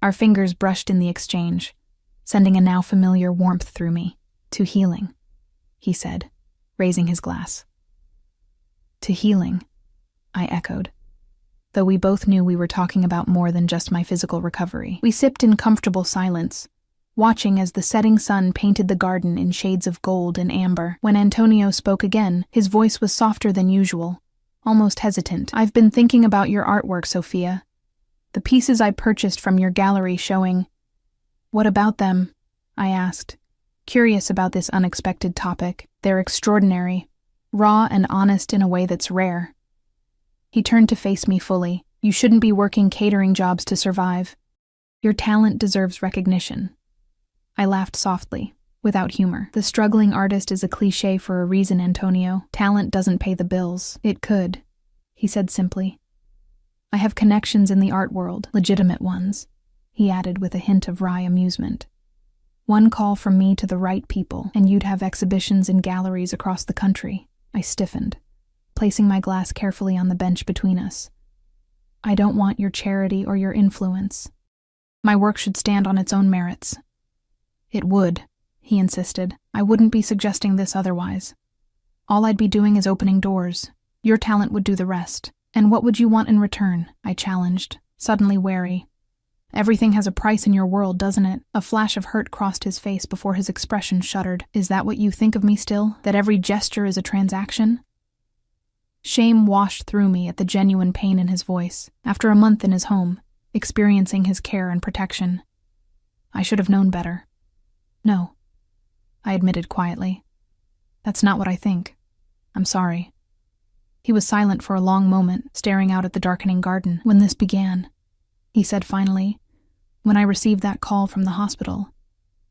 Our fingers brushed in the exchange, sending a now familiar warmth through me. "To healing," he said, raising his glass. "To healing," I echoed, though we both knew we were talking about more than just my physical recovery. We sipped in comfortable silence, watching as the setting sun painted the garden in shades of gold and amber. When Antonio spoke again, his voice was softer than usual, almost hesitant. "I've been thinking about your artwork, Sophia. The pieces I purchased from your gallery showing—" "What about them?" I asked, curious about this unexpected topic. "They're extraordinary, raw and honest in a way that's rare." He turned to face me fully. "You shouldn't be working catering jobs to survive. Your talent deserves recognition." I laughed softly, without humor. "The struggling artist is a cliché for a reason, Antonio. Talent doesn't pay the bills." "It could," he said simply. "I have connections in the art world, legitimate ones," he added with a hint of wry amusement. "One call from me to the right people, and you'd have exhibitions in galleries across the country." I stiffened, placing my glass carefully on the bench between us. "I don't want your charity or your influence. My work should stand on its own merits." "It would," he insisted. "I wouldn't be suggesting this otherwise. All I'd be doing is opening doors. Your talent would do the rest." "And what would you want in return?" I challenged, suddenly wary. "Everything has a price in your world, doesn't it?" A flash of hurt crossed his face before his expression shuddered. "Is that what you think of me still? That every gesture is a transaction?" Shame washed through me at the genuine pain in his voice. After a month in his home, experiencing his care and protection, I should have known better. "No," I admitted quietly. "That's not what I think. I'm sorry." He was silent for a long moment, staring out at the darkening garden. "When this began," he said finally, "when I received that call from the hospital,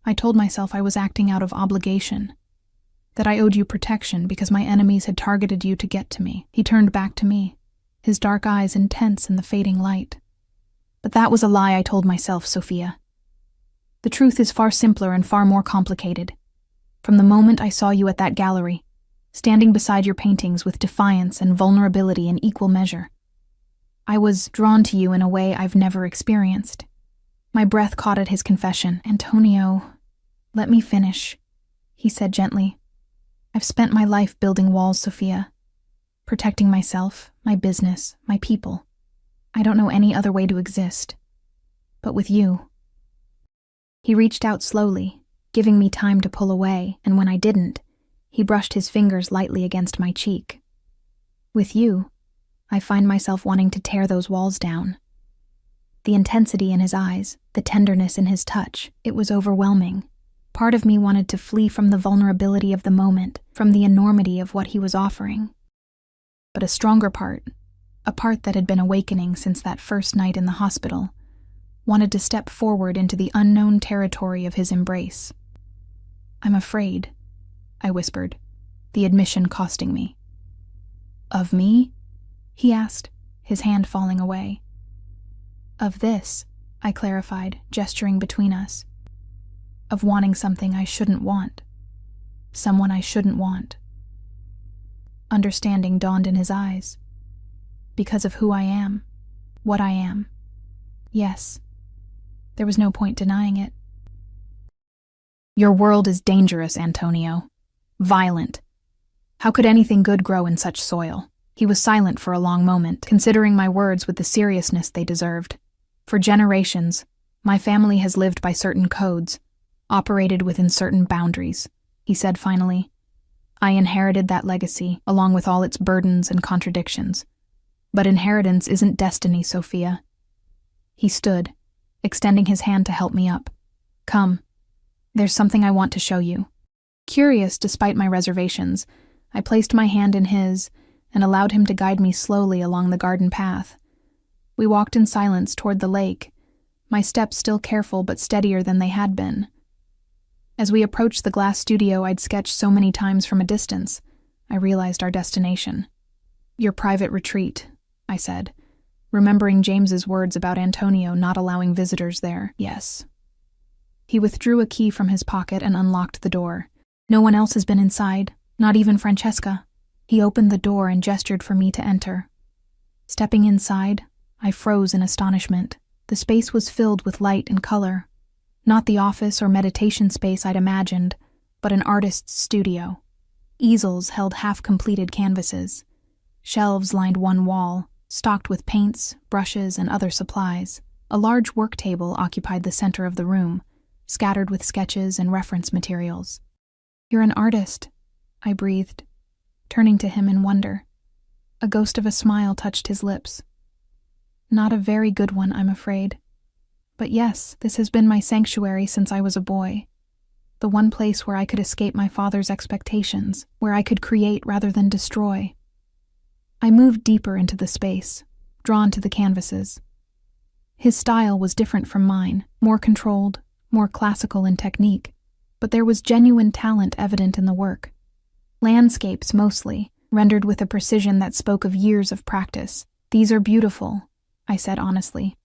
I told myself I was acting out of obligation, that I owed you protection because my enemies had targeted you to get to me." He turned back to me, his dark eyes intense in the fading light. "But that was a lie I told myself, Sophia. The truth is far simpler and far more complicated. From the moment I saw you at that gallery, standing beside your paintings with defiance and vulnerability in equal measure, I was drawn to you in a way I've never experienced." My breath caught at his confession. "Antonio, let me finish," he said gently. "I've spent my life building walls, Sophia, protecting myself, my business, my people. I don't know any other way to exist. But with you—" He reached out slowly, giving me time to pull away, and when I didn't, he brushed his fingers lightly against my cheek. "With you, I find myself wanting to tear those walls down." The intensity in his eyes, the tenderness in his touch, it was overwhelming. Part of me wanted to flee from the vulnerability of the moment, from the enormity of what he was offering. But a stronger part, a part that had been awakening since that first night in the hospital, wanted to step forward into the unknown territory of his embrace. "I'm afraid," I whispered, the admission costing me. "Of me?" he asked, his hand falling away. "Of this," I clarified, gesturing between us. "Of wanting something I shouldn't want. Someone I shouldn't want." Understanding dawned in his eyes. Because of who I am, what I am. Yes. There was no point denying it. "Your world is dangerous, Antonio. Violent. How could anything good grow in such soil?" He was silent for a long moment, considering my words with the seriousness they deserved. "For generations, my family has lived by certain codes, operated within certain boundaries," he said finally. "I inherited that legacy, along with all its burdens and contradictions. But inheritance isn't destiny, Sophia." He stood, extending his hand to help me up. "Come. There's something I want to show you." Curious despite my reservations, I placed my hand in his and allowed him to guide me slowly along the garden path. We walked in silence toward the lake, my steps still careful but steadier than they had been. As we approached the glass studio I'd sketched so many times from a distance, I realized our destination. "Your private retreat," I said, remembering James's words about Antonio not allowing visitors there. "Yes." He withdrew a key from his pocket and unlocked the door. "No one else has been inside, not even Francesca." He opened the door and gestured for me to enter. Stepping inside, I froze in astonishment. The space was filled with light and color. Not the office or meditation space I'd imagined, but an artist's studio. Easels held half-completed canvases. Shelves lined one wall, stocked with paints, brushes, and other supplies. A large work table occupied the center of the room, scattered with sketches and reference materials. "You're an artist," I breathed, turning to him in wonder. A ghost of a smile touched his lips. "Not a very good one, I'm afraid. But yes, this has been my sanctuary since I was a boy. The one place where I could escape my father's expectations, where I could create rather than destroy." I moved deeper into the space, drawn to the canvases. His style was different from mine, more controlled, more classical in technique, but there was genuine talent evident in the work. Landscapes mostly, rendered with a precision that spoke of years of practice. "These are beautiful," I said honestly.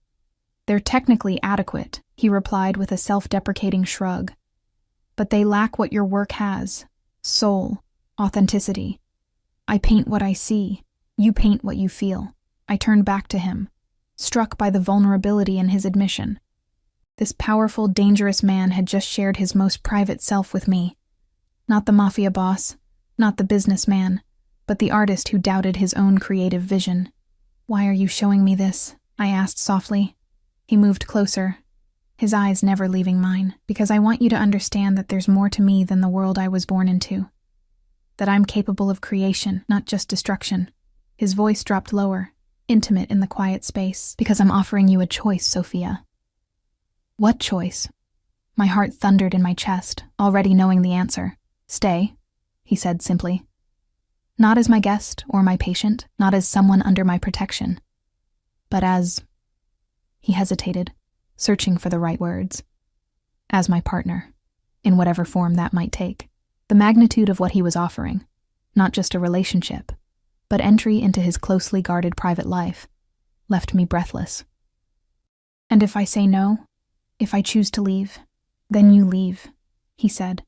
"They're technically adequate," he replied with a self-deprecating shrug. "But they lack what your work has: soul, authenticity. I paint what I see. You paint what you feel." I turned back to him, struck by the vulnerability in his admission. This powerful, dangerous man had just shared his most private self with me. Not the mafia boss, not the businessman, but the artist who doubted his own creative vision. "Why are you showing me this?" I asked softly. He moved closer, his eyes never leaving mine. "Because I want you to understand that there's more to me than the world I was born into. That I'm capable of creation, not just destruction." His voice dropped lower, intimate in the quiet space. "Because I'm offering you a choice, Sophia." "What choice?" My heart thundered in my chest, already knowing the answer. "Stay," he said simply. "Not as my guest or my patient, not as someone under my protection, but as..." He hesitated, searching for the right words. "As my partner, in whatever form that might take." The magnitude of what he was offering, not just a relationship, but entry into his closely guarded private life, left me breathless. "And if I say no, if I choose to leave, then you leave," he said,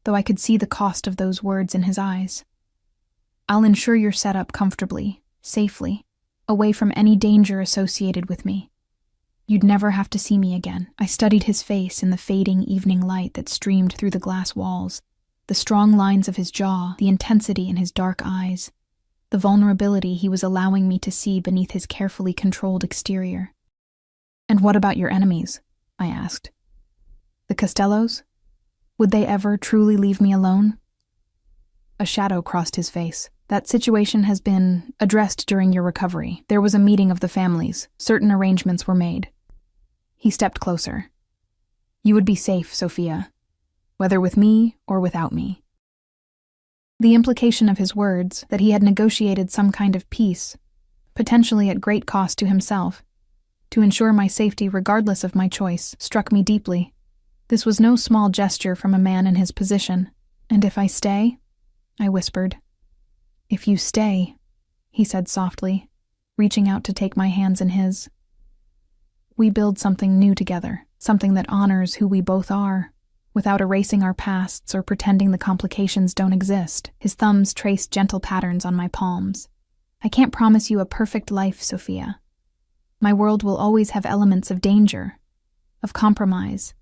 though I could see the cost of those words in his eyes. "I'll ensure you're set up comfortably, safely, away from any danger associated with me. You'd never have to see me again." I studied his face in the fading evening light that streamed through the glass walls, the strong lines of his jaw, the intensity in his dark eyes, the vulnerability he was allowing me to see beneath his carefully controlled exterior. "And what about your enemies?" I asked. "The Costellos? Would they ever truly leave me alone?" A shadow crossed his face. "That situation has been addressed during your recovery. There was a meeting of the families. Certain arrangements were made." He stepped closer. "You would be safe, Sophia, whether with me or without me." The implication of his words, that he had negotiated some kind of peace, potentially at great cost to himself, to ensure my safety regardless of my choice, struck me deeply. This was no small gesture from a man in his position. "And if I stay?" I whispered. "If you stay," he said softly, reaching out to take my hands in his. "We build something new together, something that honors who we both are, without erasing our pasts or pretending the complications don't exist." His thumbs traced gentle patterns on my palms. "I can't promise you a perfect life, Sophia. My world will always have elements of danger, of compromise.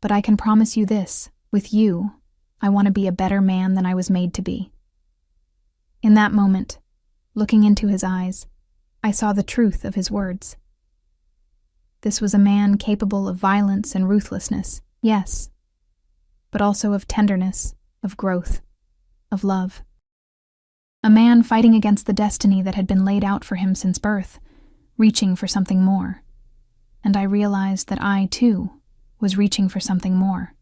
But I can promise you this, with you, I want to be a better man than I was made to be." In that moment, looking into his eyes, I saw the truth of his words. This was a man capable of violence and ruthlessness, yes, but also of tenderness, of growth, of love. A man fighting against the destiny that had been laid out for him since birth, reaching for something more. And I realized that I, too, was reaching for something more.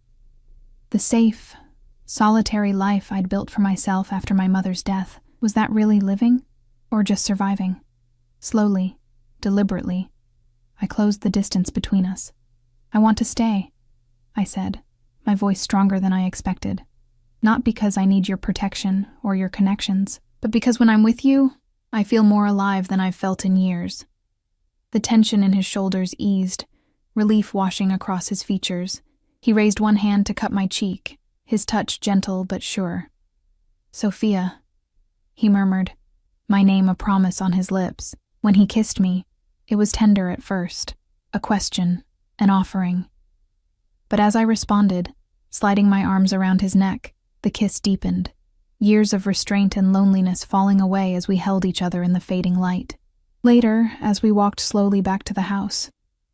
The safe, solitary life I'd built for myself after my mother's death, was that really living, or just surviving? Slowly, deliberately, I closed the distance between us. "I want to stay," I said, my voice stronger than I expected. "Not because I need your protection or your connections, but because when I'm with you, I feel more alive than I've felt in years." The tension in his shoulders eased, relief washing across his features. He raised one hand to cup my cheek, his touch gentle but sure. "Sophia," he murmured, my name a promise on his lips. When he kissed me, it was tender at first, a question, an offering. But as I responded, sliding my arms around his neck, the kiss deepened, years of restraint and loneliness falling away as we held each other in the fading light. Later, as we walked slowly back to the house,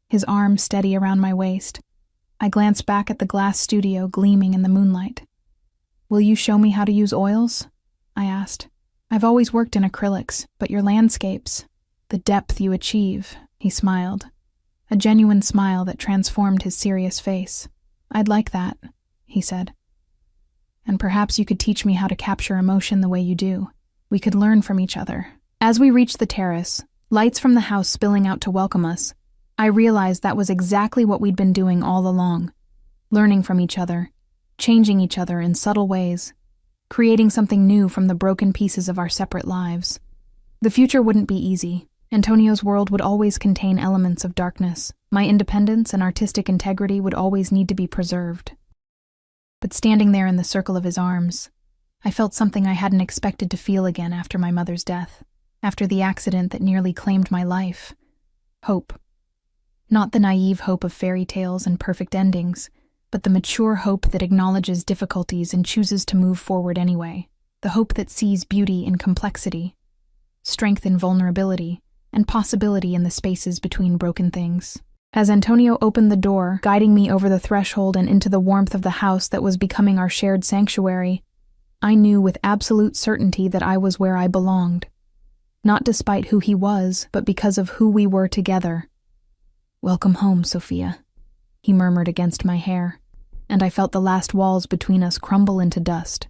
his arm steady around my waist, I glanced back at the glass studio gleaming in the moonlight. "Will you show me how to use oils?" I asked. "I've always worked in acrylics, but your landscapes, the depth you achieve," he smiled, a genuine smile that transformed his serious face. "I'd like that," he said. "And perhaps you could teach me how to capture emotion the way you do. We could learn from each other." As we reached the terrace, lights from the house spilling out to welcome us, I realized that was exactly what we'd been doing all along, learning from each other, changing each other in subtle ways, creating something new from the broken pieces of our separate lives. The future wouldn't be easy. Antonio's world would always contain elements of darkness. My independence and artistic integrity would always need to be preserved. But standing there in the circle of his arms, I felt something I hadn't expected to feel again after my mother's death, after the accident that nearly claimed my life. Hope. Not the naive hope of fairy tales and perfect endings, but the mature hope that acknowledges difficulties and chooses to move forward anyway. The hope that sees beauty in complexity, strength in vulnerability, and possibility in the spaces between broken things. As Antonio opened the door, guiding me over the threshold and into the warmth of the house that was becoming our shared sanctuary, I knew with absolute certainty that I was where I belonged. Not despite who he was, but because of who we were together. "Welcome home, Sophia," he murmured against my hair, and I felt the last walls between us crumble into dust.